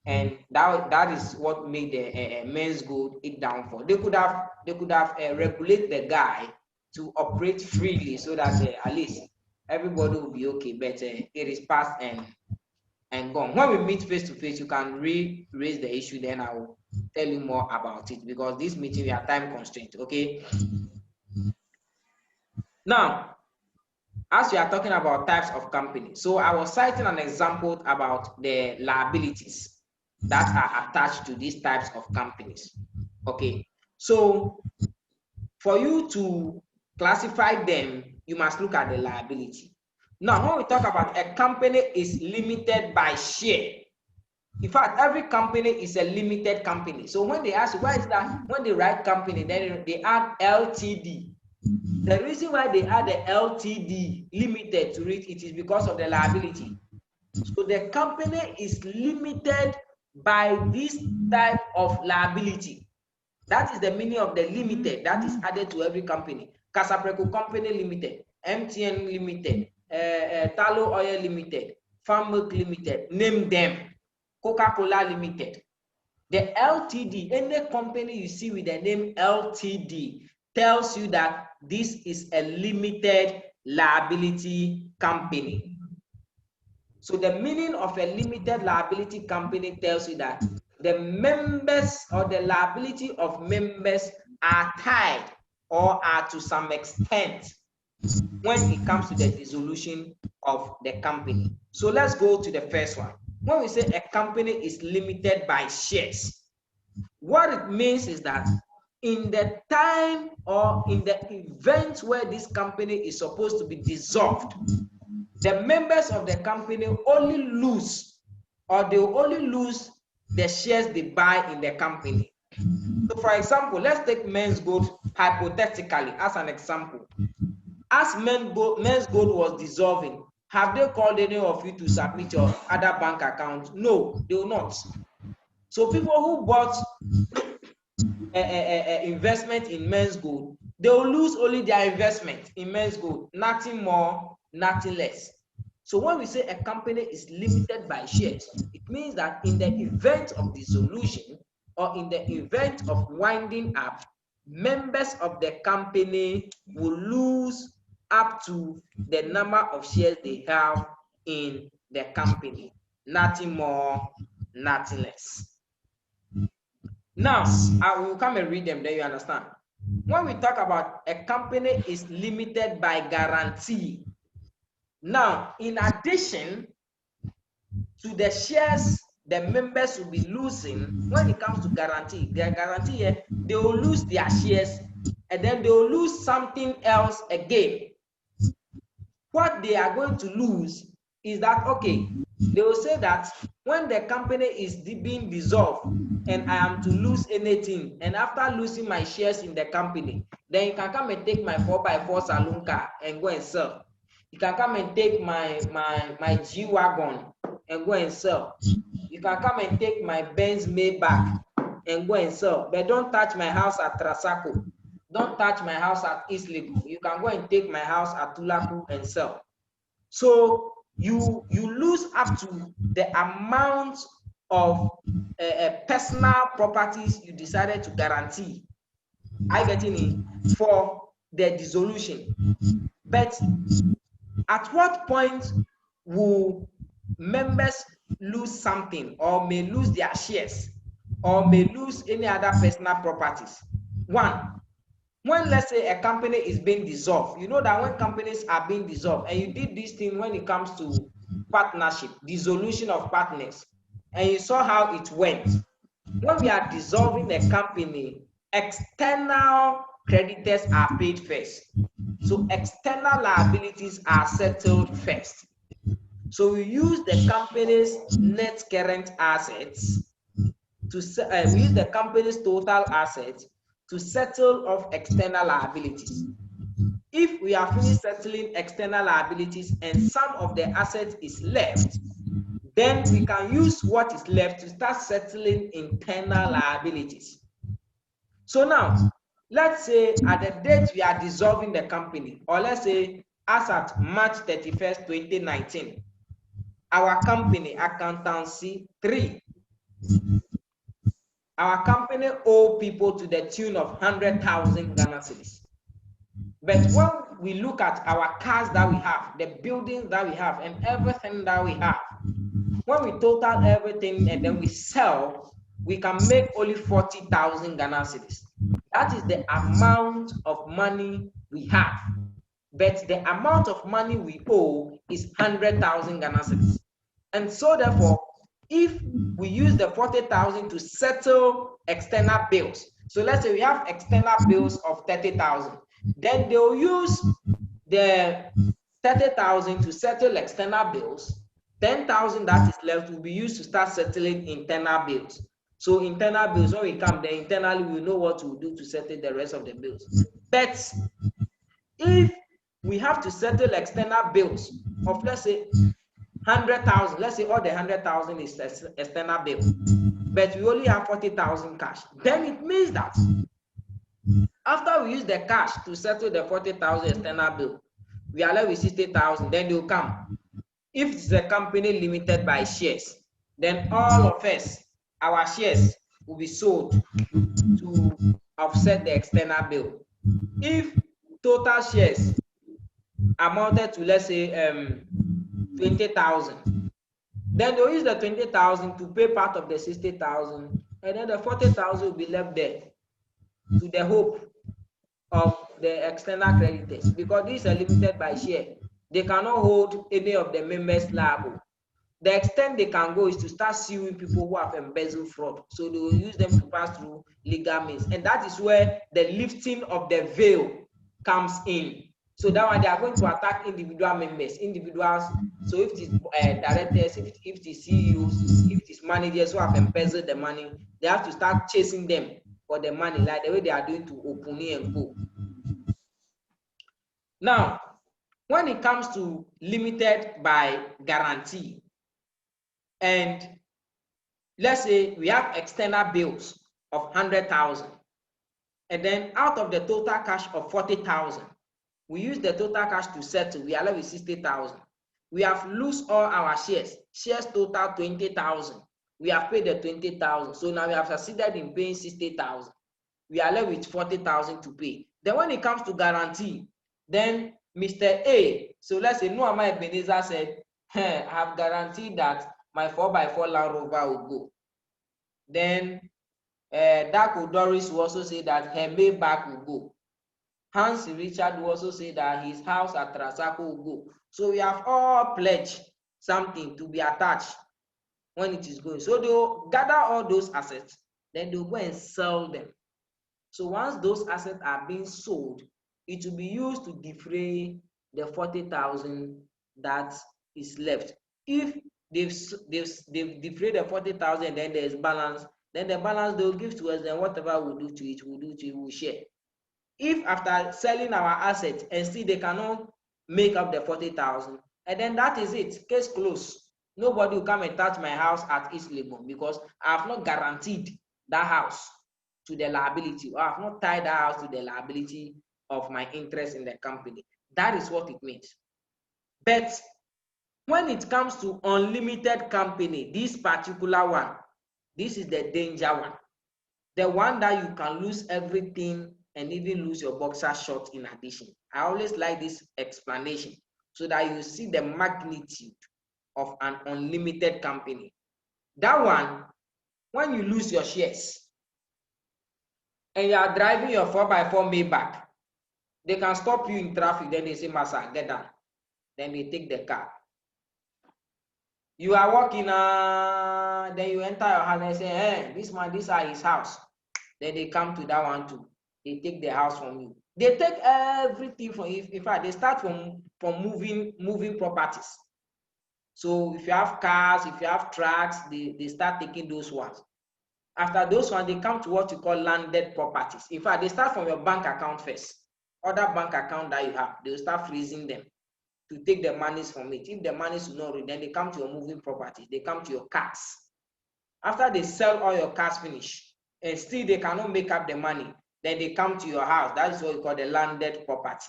and that is what made the Men's Gold it down for. They could have regulate the guy to operate freely so that at least everybody will be okay. But it is past and gone. When we meet face to face, you can raise the issue. Then I will tell you more about it, because this meeting we are time constrained. Okay. Now, as we are talking about types of companies, so I was citing an example about the liabilities that are attached to these types of companies. Okay, so for you to classify them, you must look at the liability. Now, when we talk about a company is limited by share, in fact, every company is a limited company. So when they ask you, why is that? When they write company, then they add LTD. The reason why they add the LTD limited to it is because of the liability. So the company is limited by this type of liability. That is the meaning of the limited that is added to every company. Casapreco Company Limited, MTN Limited, Talo Oil Limited, Farm Milk Limited, name them. Coca-Cola Limited. The LTD, any company you see with the name LTD tells you that this is a limited liability company. So the meaning of a limited liability company tells you that the members or the liability of members are tied or are to some extent when it comes to the dissolution of the company. So let's go to the first one. When we say a company is limited by shares, what it means is that in the time or in the event where this company is supposed to be dissolved, the members of the company only lose, or they will only lose the shares they buy in the company. So for example, let's take Men's Gold hypothetically, as an example, as men's gold was dissolving, have they called any of you to submit your other bank account? No, they will not. So people who bought investment in men's gold, they will lose only their investment in men's gold, nothing more, nothing less. So when we say a company is limited by shares, it means that in the event of dissolution or in the event of winding up, members of the company will lose up to the number of shares they have in the company, nothing more, nothing less. Now, I will come and read them, then you understand. When we talk about a company is limited by guarantee, now, in addition to the shares the members will be losing, when it comes to guarantee, their guarantee, they will lose their shares and then they will lose something else again. What they are going to lose is that, okay, they will say that when the company is being dissolved and I am to lose anything, and after losing my shares in the company, then you can come and take my 4x4 saloon car and go and sell. You can come and take my G-Wagon and go and sell. You can come and take my Benz Maybach and go and sell. But don't touch my house at Trasaco. Don't touch my house at East Legon. You can go and take my house at Tulaku and sell. So you lose up to the amount of personal properties you decided to guarantee. I getting it for the dissolution. But at what point will members lose something or may lose their shares or may lose any other personal properties? One, when let's say a company is being dissolved, you know that when companies are being dissolved, and you did this thing when it comes to partnership, dissolution of partners, and you saw how it went. When we are dissolving a company, external creditors are paid first. So external liabilities are settled first. So we use the company's net current assets to we use the company's total assets to settle off external liabilities. If we are finished settling external liabilities and some of the assets is left, then we can use what is left to start settling internal liabilities. So now, let's say at the date we are dissolving the company, or let's say as at March 31st, 2019, our company, accountancy 3, our company owe people to the tune of 100,000 Ghana cedis. But when we look at our cars that we have, the buildings that we have, and everything that we have, when we total everything and then we sell, we can make only 40,000 Ghana cedis. That is the amount of money we have. But the amount of money we owe is 100,000 Ghana cedis. And so therefore, if we use the 40,000 to settle external bills, so let's say we have external bills of 30,000, then they'll use the 30,000 to settle external bills. 10,000 that is left will be used to start settling internal bills. So internal bills, when we come there, internally we know what to do to settle the rest of the bills. But if we have to settle external bills of, let's say, 100,000, let's say all the 100,000 is external bill, but we only have 40,000 cash, then it means that after we use the cash to settle the 40,000 external bill, we are left with 60,000, then they'll come. If it's a company limited by shares, then all of us, our shares will be sold to offset the external bill. If total shares amounted to, let's say, 20,000, then they'll use the 20,000 to pay part of the 60,000, and then the 40,000 will be left there to the hope of the external creditors, because these are limited by share. They cannot hold any of the members liable. The extent they can go is to start suing people who have embezzled fraud. So they will use them to pass through legal means. And that is where the lifting of the veil comes in. So that one, they are going to attack individual members, individuals. So if it is directors, if it is CEOs, if it is managers who have embezzled the money, they have to start chasing them for the money, like the way they are doing to Opuni and Co. Now, when it comes to limited by guarantee, and let's say we have external bills of 100,000, and then out of the total cash of 40,000, we use the total cash to settle, we are left with 60,000. We have lost all our shares total 20,000. We have paid the 20,000, so now we have succeeded in paying 60,000. We are left with 40,000 to pay. Then when it comes to guarantee, then Mr. A, so let's say Noama Ebenezer said, I have guaranteed that my 4x4 Land Rover will go. Then Dako Doris will also say that her Maybach will go. Hans Richard will also say that his house at Trasako will go. So we have all pledged something to be attached when it is going. So they'll gather all those assets, then they'll go and sell them. So once those assets are being sold, it will be used to defray the 40,000 that is left. If they've defrayed the 40,000, then there's balance, then the balance they'll give to us, then whatever we'll do to it, we'll share. If after selling our assets and still they cannot make up the 40,000, and then that is it, case closed. Nobody will come and touch my house at East Legon because I have not guaranteed that house to the liability, or I have not tied that house to the liability of my interest in the company. That is what it means. But when it comes to unlimited company, this particular one, this is the danger one. The one that you can lose everything and even lose your boxer shorts in addition. I always like this explanation so that you see the magnitude of an unlimited company. That one, when you lose your shares and you are driving your 4x4 Maybach, they can stop you in traffic, then they say, Massa, get down. Then they take the car. You are walking, then you enter your house and say, hey, this man, this is his house. Then they come to that one too. They take the house from you. They take everything from you. In fact, they start from moving properties. So if you have cars, if you have trucks, they start taking those ones. After those ones, they come to what you call landed properties. In fact, they start from your bank account first. Other bank account that you have, they'll start freezing them to take the monies from it. If the monies will not read, then they come to your moving properties. They come to your cars. After they sell all your cars finish, and still they cannot make up the money, then they come to your house. That is what you call the landed property.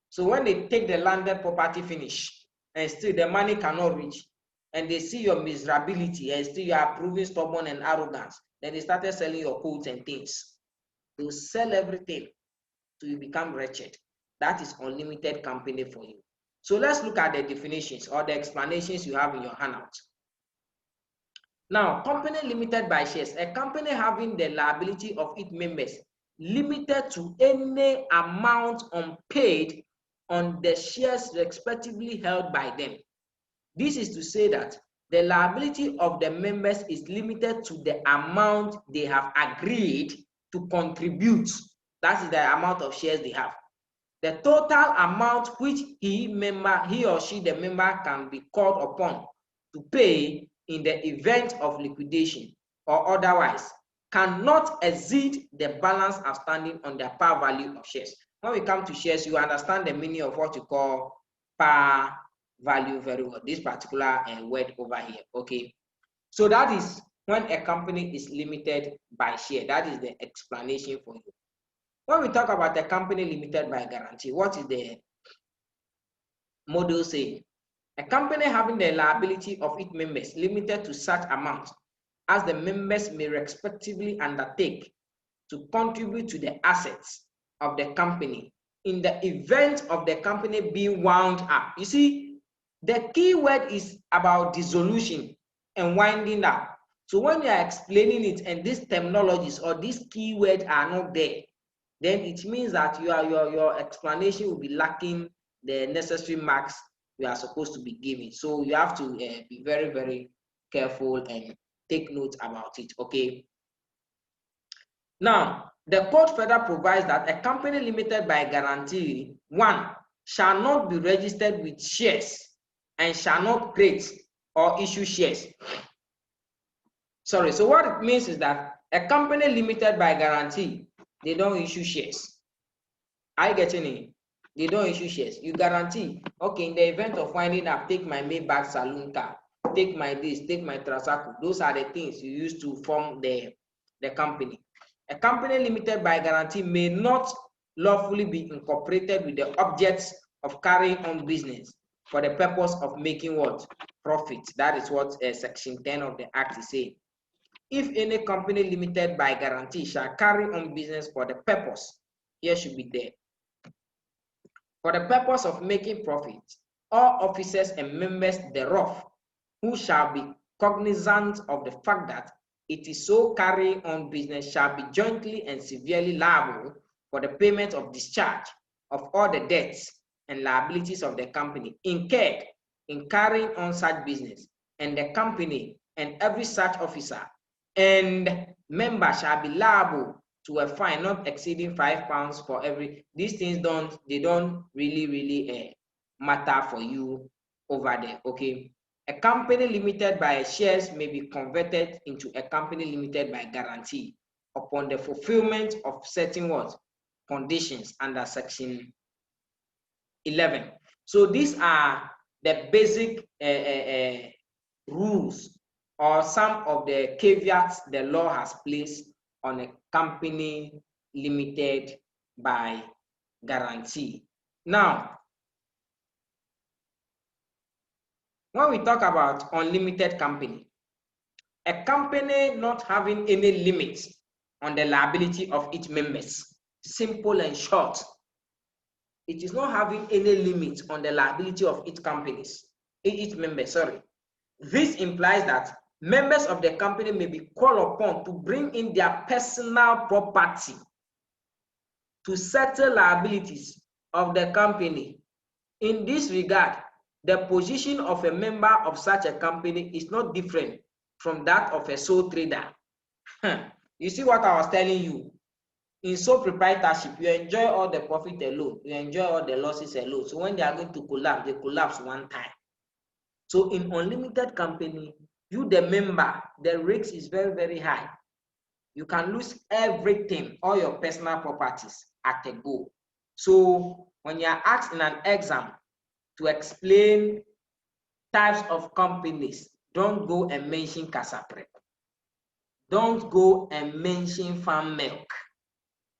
So when they take the landed property finish, and still the money cannot reach, and they see your miserability, and still you are proving stubborn and arrogance, then they started selling your coats and things. They will sell everything till you become wretched. That is unlimited company for you. So let's look at the definitions or the explanations you have in your handout. Now, company limited by shares, a company having the liability of its members limited to any amount unpaid on the shares respectively held by them. This is to say that the liability of the members is limited to the amount they have agreed to contribute. That is the amount of shares they have. The total amount which he or she, the member, can be called upon to pay in the event of liquidation or otherwise cannot exceed the balance outstanding on the par value of shares. When we come to shares, you understand the meaning of what you call par value very well. This particular word over here, okay? So that is when a company is limited by share. That is the explanation for you. When we talk about a company limited by guarantee, what is the model saying? A company having the liability of its members limited to such amount as the members may respectively undertake to contribute to the assets of the company in the event of the company being wound up. You see, the key word is about dissolution and winding up. So when you are explaining it and these terminologies or these keywords are not there, then it means that your explanation will be lacking the necessary marks you are supposed to be giving. So you have to be very, very careful and take note about it, okay? Now, the code further provides that a company limited by guarantee, 1, shall not be registered with shares and shall not create or issue shares. Sorry, so what it means is that A company limited by guarantee, they don't issue shares. Are you getting it? They don't issue shares. You guarantee, okay, in the event of winding up, take my Maybach saloon car, take my this, take my Trasaco. Those are the things you use to form the company. A company limited by guarantee may not lawfully be incorporated with the objects of carrying on business for the purpose of making what? Profit. That is what Section 10 of the Act is saying. If any company limited by guarantee shall carry on business for the purpose, here should be there, for the purpose of making profit, all officers and members thereof, who shall be cognizant of the fact that it is so carrying on business, shall be jointly and severally liable for the payment of discharge of all the debts and liabilities of the company incurred in carrying on such business, and the company and every such officer and member shall be liable to a fine not exceeding £5 for every. These things don't really matter for you over there. Okay, a company limited by shares may be converted into a company limited by guarantee upon the fulfillment of certain what conditions under Section 11. So these are the basic rules or some of the caveats the law has placed on a company limited by guarantee. Now, when we talk about unlimited company, a company not having any limits on the liability of its members, simple and short. It is not having any limit on the liability of its members, sorry. This implies that members of the company may be called upon to bring in their personal property to settle liabilities of the company. In this regard, the position of a member of such a company is not different from that of a sole trader. You see what I was telling you? In sole proprietorship, you enjoy all the profit alone, you enjoy all the losses alone. So when they are going to collapse, they collapse one time. So in unlimited company, you the member, the risk is very, very high. You can lose everything, all your personal properties at a go. So when you are asked in an exam to explain types of companies, don't go and mention Casaprep. Don't go and mention farm milk.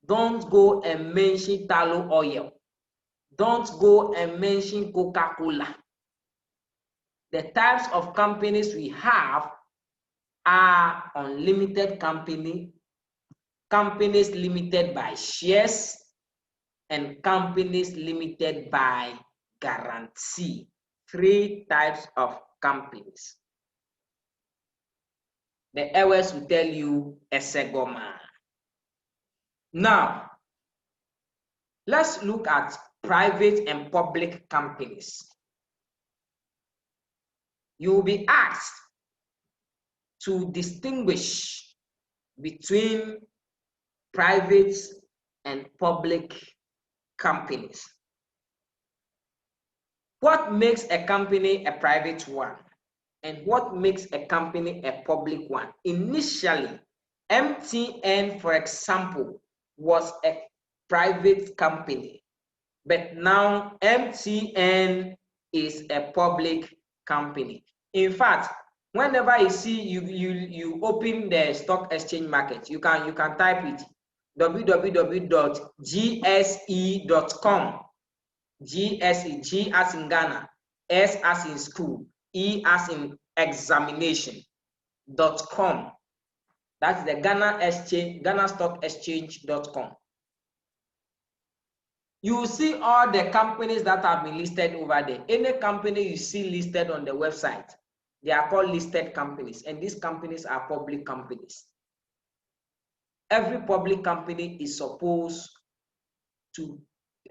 Don't go and mention tallow oil. Don't go and mention Coca-Cola. The types of companies we have are unlimited company, companies limited by shares, and companies limited by guarantee. 3 types of companies. The hours will tell you Esegoma. Now, let's look at private and public companies. You will be asked to distinguish between private and public companies. What makes a company a private one and what makes a company a public one? Initially, MTN, for example, was a private company, but now MTN is a public company. In fact, whenever you see you open the stock exchange market, you can type it www.gse.com. GSE, G as in Ghana, S as in school, E as in examination.com. That's the Ghana Stock Exchange.com. You will see all the companies that have been listed over there. Any company you see listed on the website, they are called listed companies, and these companies are public companies. Every public company is supposed to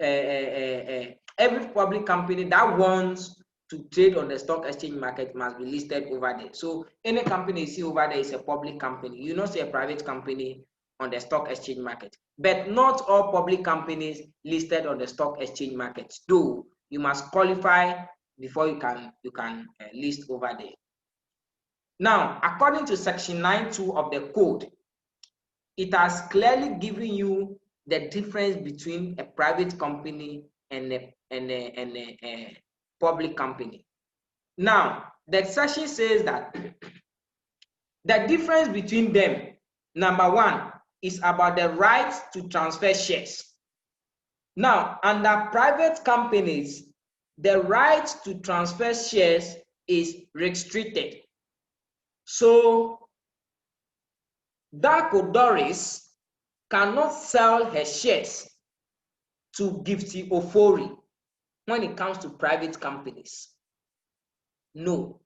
every public company that wants to trade on the stock exchange market must be listed over there. So any company you see over there is a public company. You not see a private company on the stock exchange market. But not all public companies listed on the stock exchange market. Though you must qualify before you can list over there. Now, according to Section 9.2 of the Code, it has clearly given you the difference between a private company and a public company. Now, the section says that the difference between them, number one, is about the right to transfer shares. Now, under private companies, the right to transfer shares is restricted. So, Darko Doris cannot sell her shares to Gifty Ofori when it comes to private companies. No.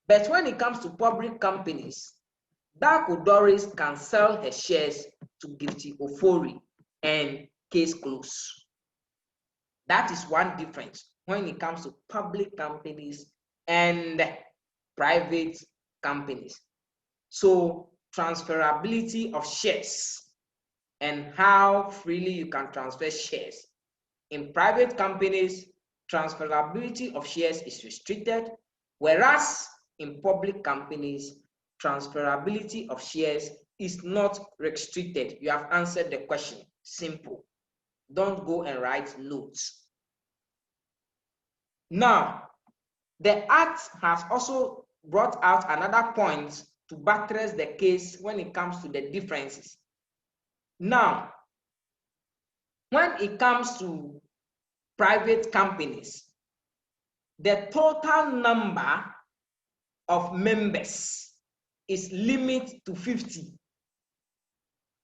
But when it comes to public companies, Darko Doris can sell her shares to Gifty Ofori and case closed. That is one difference when it comes to public companies and private companies. So transferability of shares and how freely you can transfer shares. In private companies, transferability of shares is restricted, whereas in public companies, transferability of shares is not restricted. You have answered the question. Simple. Don't go and write notes. Now, the Act has also brought out another point to buttress the case when it comes to the differences. Now, when it comes to private companies, the total number of members is limited to 50.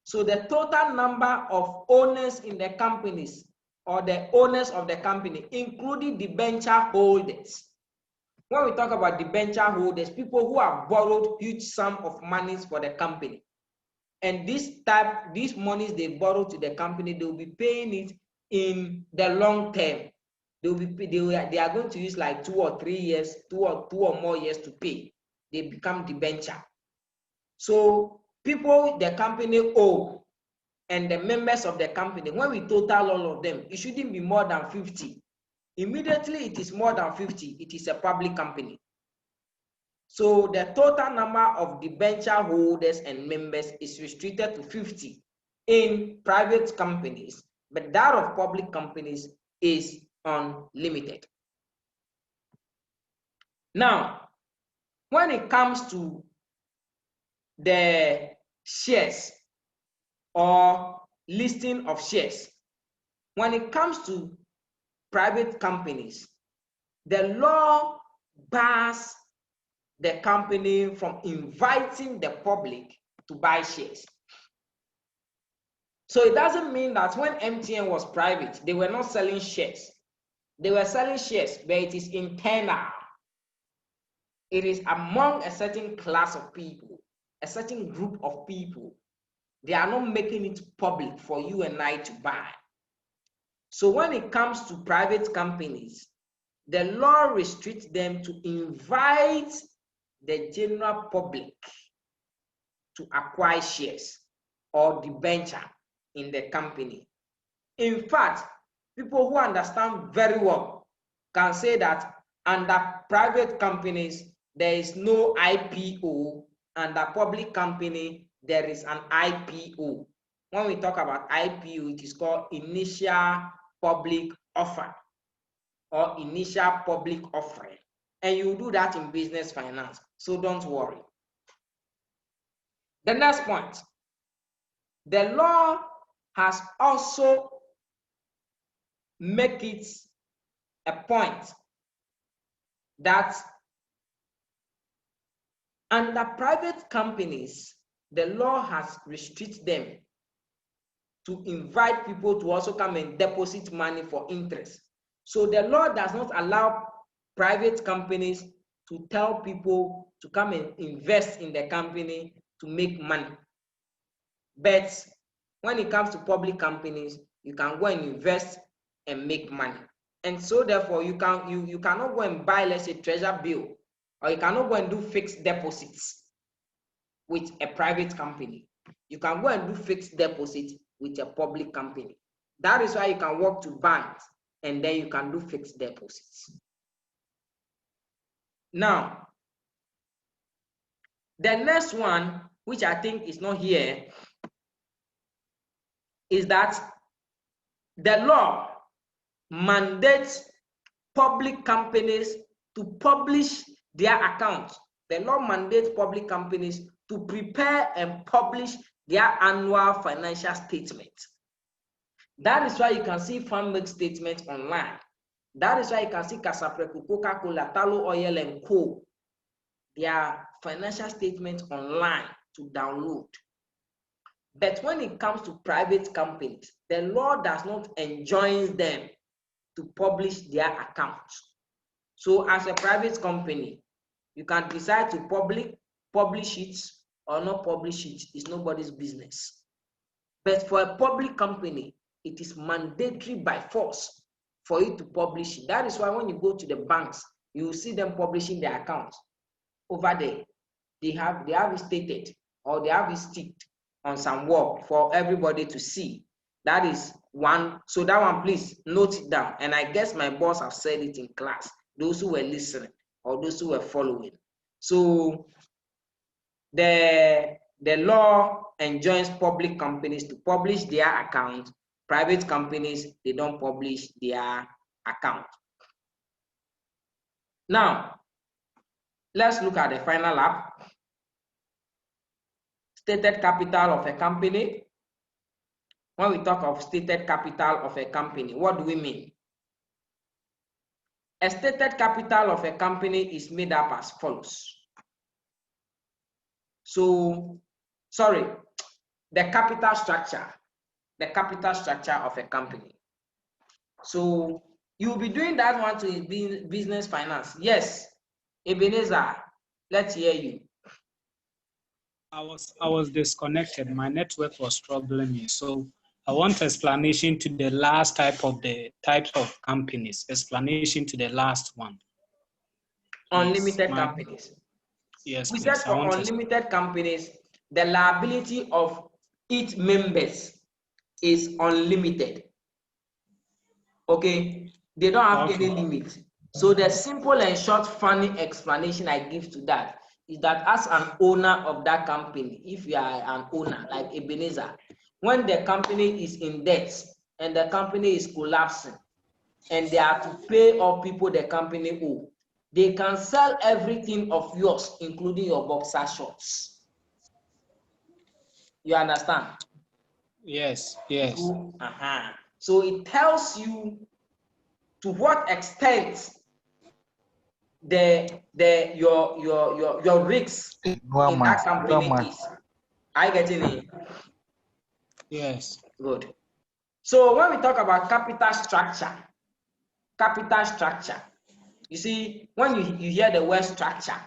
So the total number of owners in the companies or the owners of the company, including the debenture holders. When we talk about debenture holders, people who have borrowed huge sum of monies for the company. And these monies they borrow to the company, they will be paying it in the long term. They are going to use like 2 or 3 years, two or more years to pay. They become debenture. So people the company owe and the members of the company, when we total all of them, it shouldn't be more than 50. Immediately it is more than 50, it is a public company. So the total number of debenture holders and members is restricted to 50 in private companies, but that of public companies is unlimited. Now, when it comes to the shares or listing of shares, when it comes to private companies, the law bars the company from inviting the public to buy shares. So it doesn't mean that when MTN was private, they were not selling shares. They were selling shares, but it is internal. It is among a certain class of people, a certain group of people. They are not making it public for you and I to buy. So when it comes to private companies, the law restricts them to invite the general public to acquire shares or debenture in the company. In fact, people who understand very well can say that under private companies, there is no IPO. Under public company, there is an IPO. When we talk about IPO, it is called initial public offer or initial public offering. And you do that in business finance, so don't worry. The next point, the law has also made it a point that under private companies, the law has restricted them to invite people to also come and deposit money for interest. So the law does not allow private companies to tell people to come and invest in the company to make money. But when it comes to public companies, you can go and invest and make money. And so therefore, you cannot go and buy, let's say, treasure bill, or you cannot go and do fixed deposits with a private company. You can go and do fixed deposit with a public company. That is why you can walk to banks and then you can do fixed deposits. Now, the next one, which I think is not here, is that the law mandates public companies to publish their accounts. The law mandates public companies to prepare and publish their annual financial statements. That is why you can see farm milk statements online. That is why you can see Casapreco, Coca-Cola, Tallow Oil and Co. Their financial statements online to download. But when it comes to private companies, the law does not enjoin them to publish their accounts. So as a private company, you can decide to publish it or not publish it. It's nobody's business. But for a public company, it is mandatory by force for you to publish it. That is why when you go to the banks, you will see them publishing their accounts over there. They have it stated, or they have it sticked on some wall for everybody to see. That is one. So that one, please note it down. And I guess my boss have said it in class, those who were listening or those who were following. So the law enjoins public companies to publish their account. Private companies, they don't publish their account. Now, let's look at the final app. Stated capital of a company. When we talk of stated capital of a company, what do we mean? A stated capital of a company is made up as follows. So, sorry, the capital structure of a company. So you'll be doing that one to business finance. Yes, Ebenezer, let's hear you. I was disconnected. My network was troubling me. So I want explanation to the last types of companies. Explanation to the last one. Unlimited companies. Yes, we please. said for unlimited companies, the liability of its members is unlimited. Okay, they don't have any limit. So the simple and short, funny explanation I give to that is that as an owner of that company, if you are an owner like Ebenezer, when the company is in debt and the company is collapsing and they are to pay all people the company owe, they can sell everything of yours, including your boxer shorts. You understand? Yes, yes. So it tells you to what extent your risks in that company is. Are you getting it? Yes. Good. So when we talk about capital structure, you see, when you hear the word structure,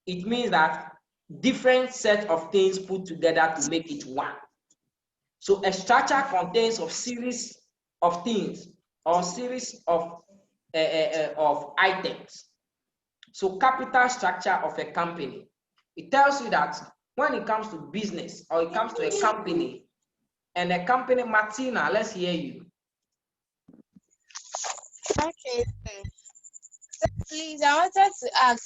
it means that different set of things put together to make it one. So a structure contains a series of things or series of items. So capital structure of a company, it tells you that when it comes to business or it comes to a company, and a company, Martina, let's hear you. Okay, so please, I wanted to ask,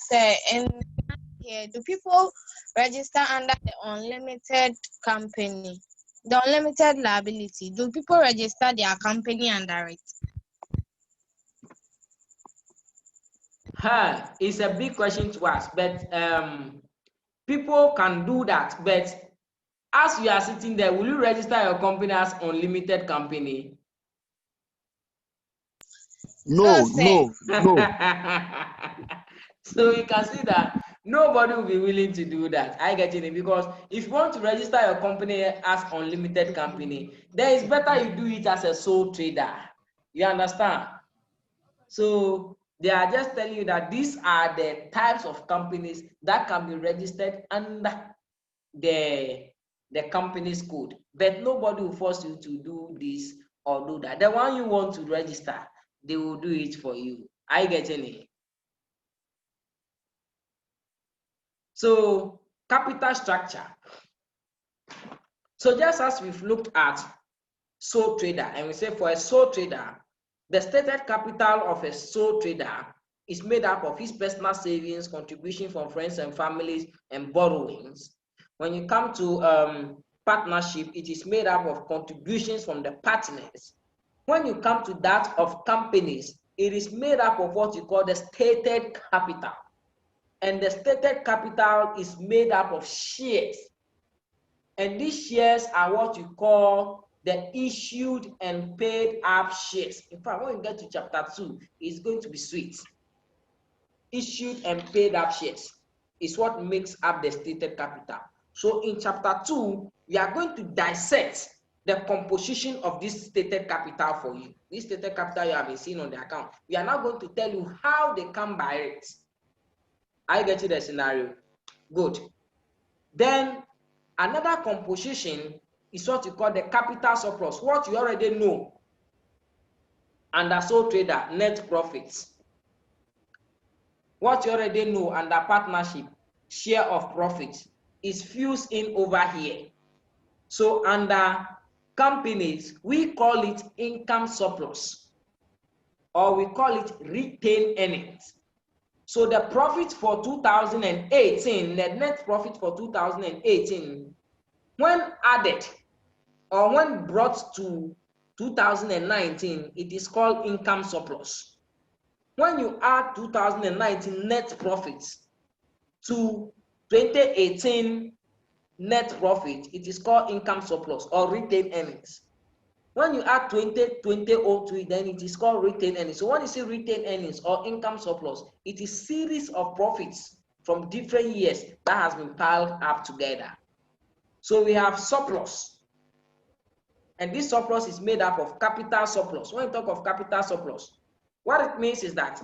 here, do people register under the unlimited company, the unlimited liability? Do people register their company under it? It's a big question to ask, but people can do that. But as you are sitting there, will you register your company as unlimited company? No. So you can see that nobody will be willing to do that. I get it, because if you want to register your company as unlimited company, then it's better you do it as a sole trader. You understand? So they are just telling you that these are the types of companies that can be registered under the company's code, but nobody will force you to do this or do that. The one you want to register, they will do it for you. I get it. So capital structure. So just as we've looked at sole trader, and we say for a sole trader, the stated capital of a sole trader is made up of his personal savings, contribution from friends and families, and borrowings. When you come to partnership, it is made up of contributions from the partners. When you come to that of companies, it is made up of what you call the stated capital. And the stated capital is made up of shares. And these shares are what you call the issued and paid up shares. In fact, when you get to chapter 2, it's going to be sweet. Issued and paid up shares is what makes up the stated capital. So in chapter 2, we are going to dissect the composition of this stated capital for you. This stated capital you have been seeing on the account. We are now going to tell you how they come by it. I get you the scenario. Good. Then another composition is what you call the capital surplus, what you already know. Under sole trader, net profits. What you already know under partnership, share of profits, is fused in over here. So under companies, we call it income surplus, or we call it retained earnings. So the profit for 2018, the net profit for 2018, when added or when brought to 2019, it is called income surplus. When you add 2019 net profits to 2018 net profit, it is called income surplus or retained earnings. When you add 2020 to it, then it is called retained earnings. So when you say retained earnings or income surplus, it is series of profits from different years that has been piled up together. So we have surplus. And this surplus is made up of capital surplus. When you talk of capital surplus, what it means is that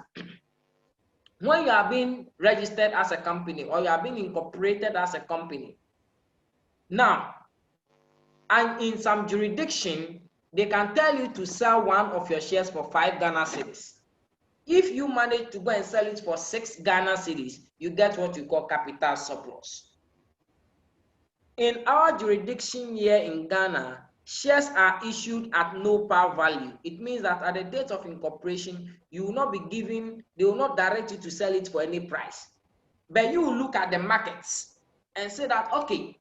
when you are being registered as a company or you are being incorporated as a company, now, and in some jurisdiction, they can tell you to sell one of your shares for 5 Ghana cedis. If you manage to go and sell it for 6 Ghana cedis, you get what you call capital surplus. In our jurisdiction here in Ghana, shares are issued at no par value. It means that at the date of incorporation, you will not be given, they will not direct you to sell it for any price. But you will look at the markets and say that, okay,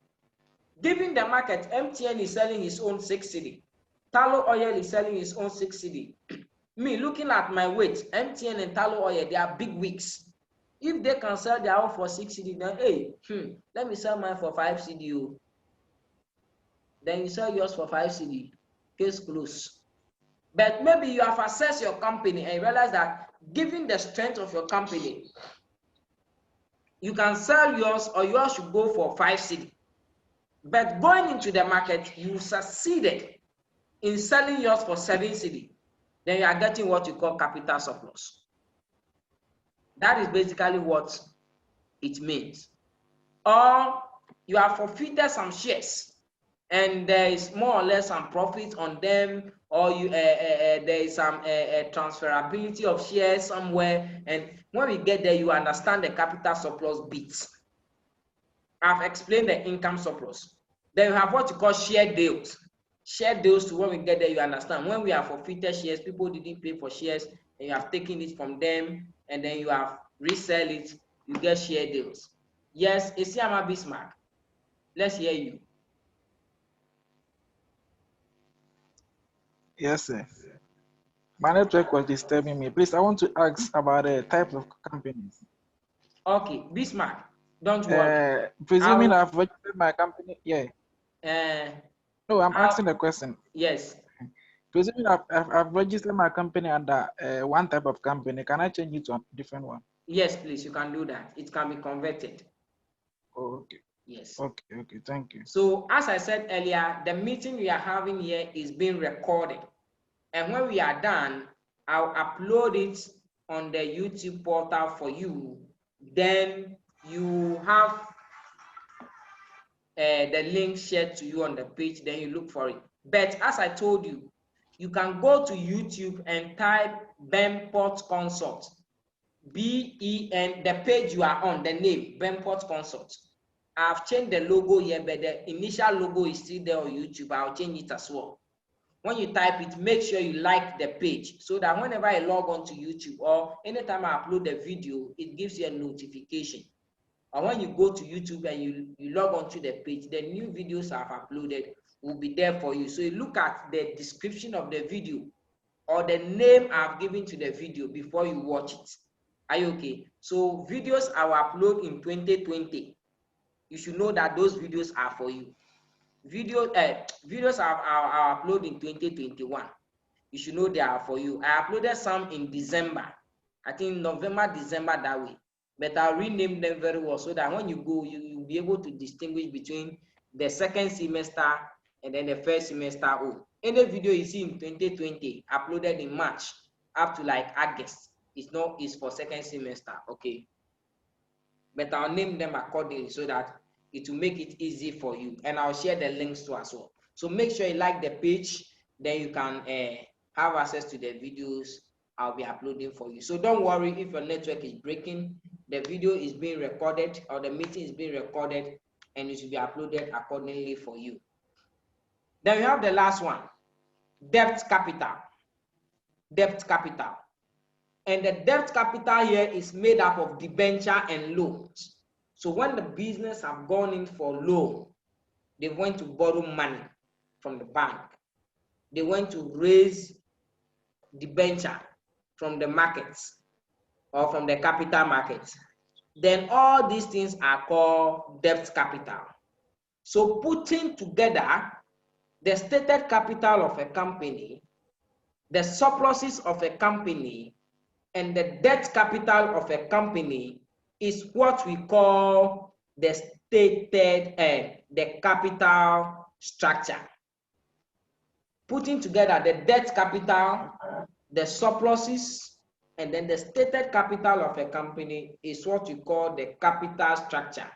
given the market, MTN is selling his own 6 cedi. Tallow oil is selling his own 6 cedi. Me looking at my weight, MTN and tallow oil, they are big wigs. If they can sell their own for 6 cedi, then hey, let me sell mine for 5 cedi. Then you sell yours for 5 cedi. Case closed. But maybe you have assessed your company and realize that given the strength of your company, you can sell yours or yours should go for 5 cedi. But going into the market, you succeeded in selling yours for 7 cedi. Then you are getting what you call capital surplus. That is basically what it means. Or you have forfeited some shares and there is more or less some profit on them, or you there is some transferability of shares somewhere, and when we get there, you understand the capital surplus bits. I've explained the income surplus. Then you have what you call share deals. Share deals, to when we get there, you understand. When we have forfeited shares, people didn't pay for shares, and you have taken it from them, and then you have resell it, you get share deals. Yes, Isiama Bismarck, let's hear you. Yes, sir. My network was disturbing me. Please, I want to ask about the type of companies. Okay, Bismarck, don't worry. Presuming I've registered my company, yeah. No, I'm asking a question. Yes. Presuming I've registered my company under one type of company, can I change it to a different one? Yes, please, you can do that. It can be converted. Oh, okay. Yes. Okay, thank you. So, as I said earlier, the meeting we are having here is being recorded. And when we are done, I'll upload it on the YouTube portal for you. Then you have the link shared to you on the page, then you look for it. But as I told you, you can go to YouTube and type Benport Consult. B-E-N, the page you are on, the name, Benport Consult. I've changed the logo here, but the initial logo is still there on YouTube. I'll change it as well. When you type it, make sure you like the page so that whenever I log on to YouTube or anytime I upload the video, it gives you a notification. or when you go to YouTube and you log onto the page, the new videos I've uploaded will be there for you. So you look at the description of the video or the name I've given to the video before you watch it. Are you okay? So videos I will upload in 2020, you should know that those videos are for you. Videos I'll upload in 2021, you should know they are for you. I uploaded some in December, I think November, December, that way. But I'll rename them very well so that when you go, you'll be able to distinguish between the second semester and then the first semester. Oh, any video you see in 2020 uploaded in March up to like August, it's for second semester, okay? But I'll name them accordingly so that it will make it easy for you, and I'll share the links to as well. So make sure you like the page, then you can have access to the videos I'll be uploading for you. So don't worry if your network is breaking. The video is being recorded, or the meeting is being recorded, and it will be uploaded accordingly for you. Then we have the last one, debt capital. Debt capital. And the debt capital here is made up of debenture and loans. So when the business have gone in for loan, they went to borrow money from the bank. They went to raise debenture from the markets or from the capital markets. Then all these things are called debt capital. So putting together the stated capital of a company, the surpluses of a company, and the debt capital of a company is what we call the stated the capital structure. Putting together the debt capital, the surpluses, and then the stated capital of a company is what we call the capital structure.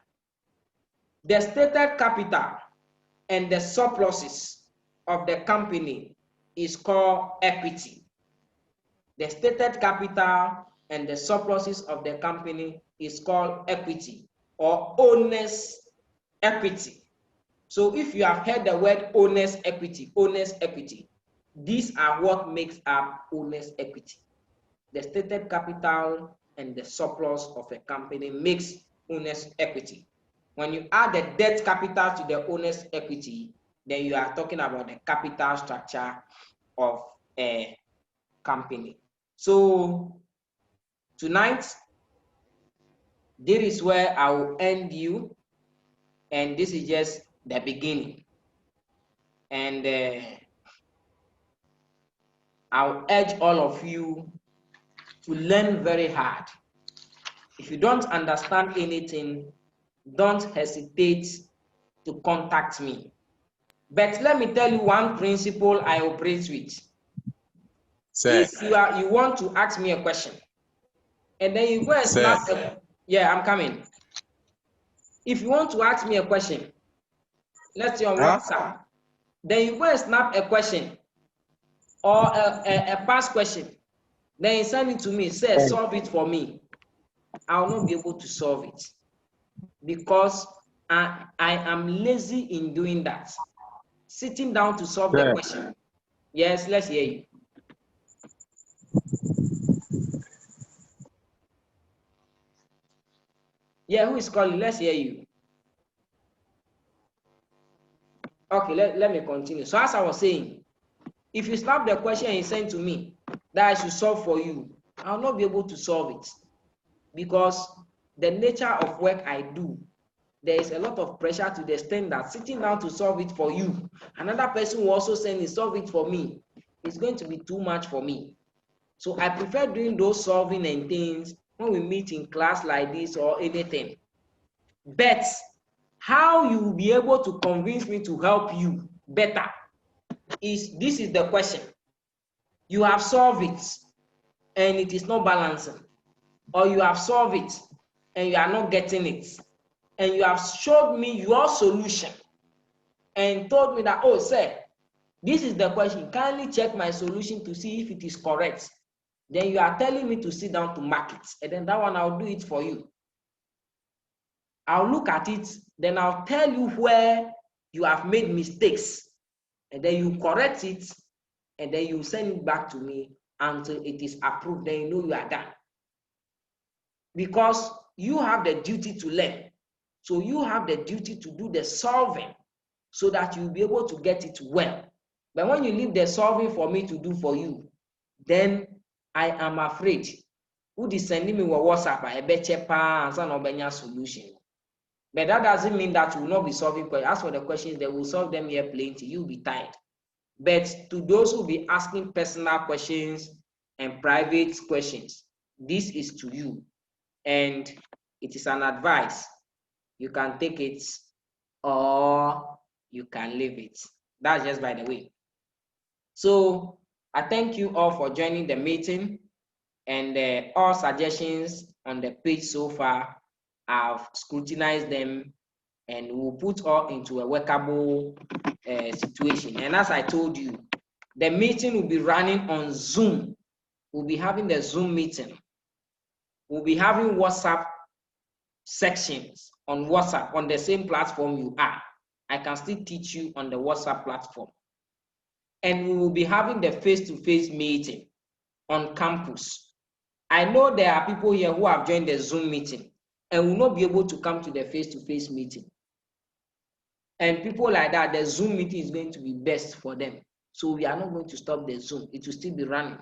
The stated capital and the surpluses of the company is called equity. The stated capital and the surpluses of the company is called equity or owner's equity. So if you have heard the word owner's equity, these are what makes up owner's equity. The stated capital and the surplus of a company makes owner's equity. When you add the debt capital to the owner's equity, then you are talking about the capital structure of a company. So tonight, this is where I will end you, and this is just the beginning. And I'll urge all of you to learn very hard. If you don't understand anything, don't hesitate to contact me. But let me tell you one principle I operate with. If you want to ask me a question, and then you go and snap yeah, I'm coming. If you want to ask me a question, let's say on WhatsApp, then you go and snap a question or a past question, then you send it to me, say solve it for me. I will not be able to solve it because I am lazy in doing that. Sitting down to solve the question. Yes, let's hear you. Yeah, who is calling? Let's hear you. Okay, let me continue. So as I was saying, if you snap the question and you send to me that I should solve for you, I will not be able to solve it because the nature of work I do, there is a lot of pressure to the extent that sitting down to solve it for you, another person will also send it, solve it for me. It's going to be too much for me. So I prefer doing those solving and things when we meet in class like this or anything. But how you will be able to convince me to help you better is, this is the question. You have solved it and it is not balancing, or you have solved it and you are not getting it, and you have showed me your solution and told me that, oh, sir, this is the question, kindly check my solution to see if it is correct. Then you are telling me to sit down to mark it, and then that one I'll do it for you. I'll look at it, then I'll tell you where you have made mistakes, and then you correct it, and then you send it back to me until it is approved. Then you know you are done. Because you have the duty to learn. So you have the duty to do the solving so that you'll be able to get it well. But when you leave the solving for me to do for you, then I am afraid who is sending me WhatsApp, I bet you and solution. But that doesn't mean that you will not be solving questions. As for the questions, they will solve them here plenty. You'll be tired. But to those who will be asking personal questions and private questions, this is to you. And it is an advice. You can take it or you can leave it. That's just by the way. So I thank you all for joining the meeting, and all suggestions on the page so far, I've scrutinized them and we'll put all into a workable situation. And as I told you, the meeting will be running on Zoom. We'll be having the Zoom meeting. We'll be having WhatsApp sections on WhatsApp on the same platform you are. I can still teach you on the WhatsApp platform. And we will be having the face-to-face meeting on campus. I know there are people here who have joined the Zoom meeting and will not be able to come to the face-to-face meeting. And people like that, the Zoom meeting is going to be best for them. So we are not going to stop the Zoom. It will still be running.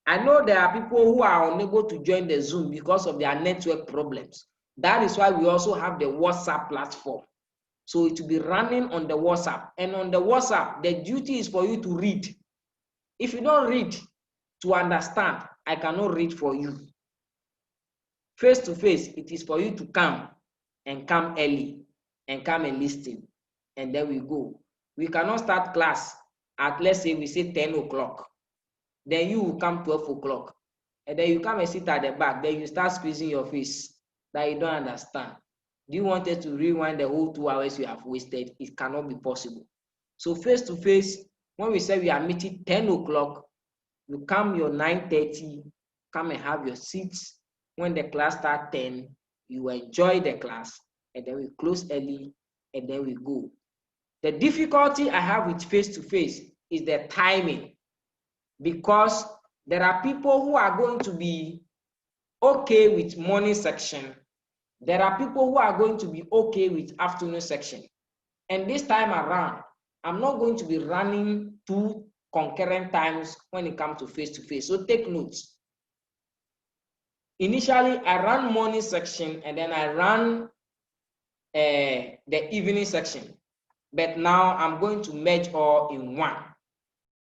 I know there are people who are unable to join the Zoom because of their network problems. That is why we also have the WhatsApp platform. So it will be running on the WhatsApp. And on the WhatsApp, the duty is for you to read. If you don't read to understand, I cannot read for you. Face to face, it is for you to come and come early and come and listen. And then we go. We cannot start class at, let's say, we say 10 o'clock. Then you will come 12 o'clock. And then you come and sit at the back. Then you start squeezing your face that you don't understand. Do you want us to rewind the whole 2 hours you have wasted? It cannot be possible. So face to face, when we say we are meeting 10 o'clock, you come your 9:30, come and have your seats. When the class starts 10, you enjoy the class, and then we close early, and then we go. The difficulty I have with face to face is the timing, because there are people who are going to be okay with morning section. There are people who are going to be okay with afternoon section. And this time around, I'm not going to be running 2 concurrent times when it comes to face. So take notes. Initially, I ran morning section and then I ran the evening section. But now I'm going to merge all in one.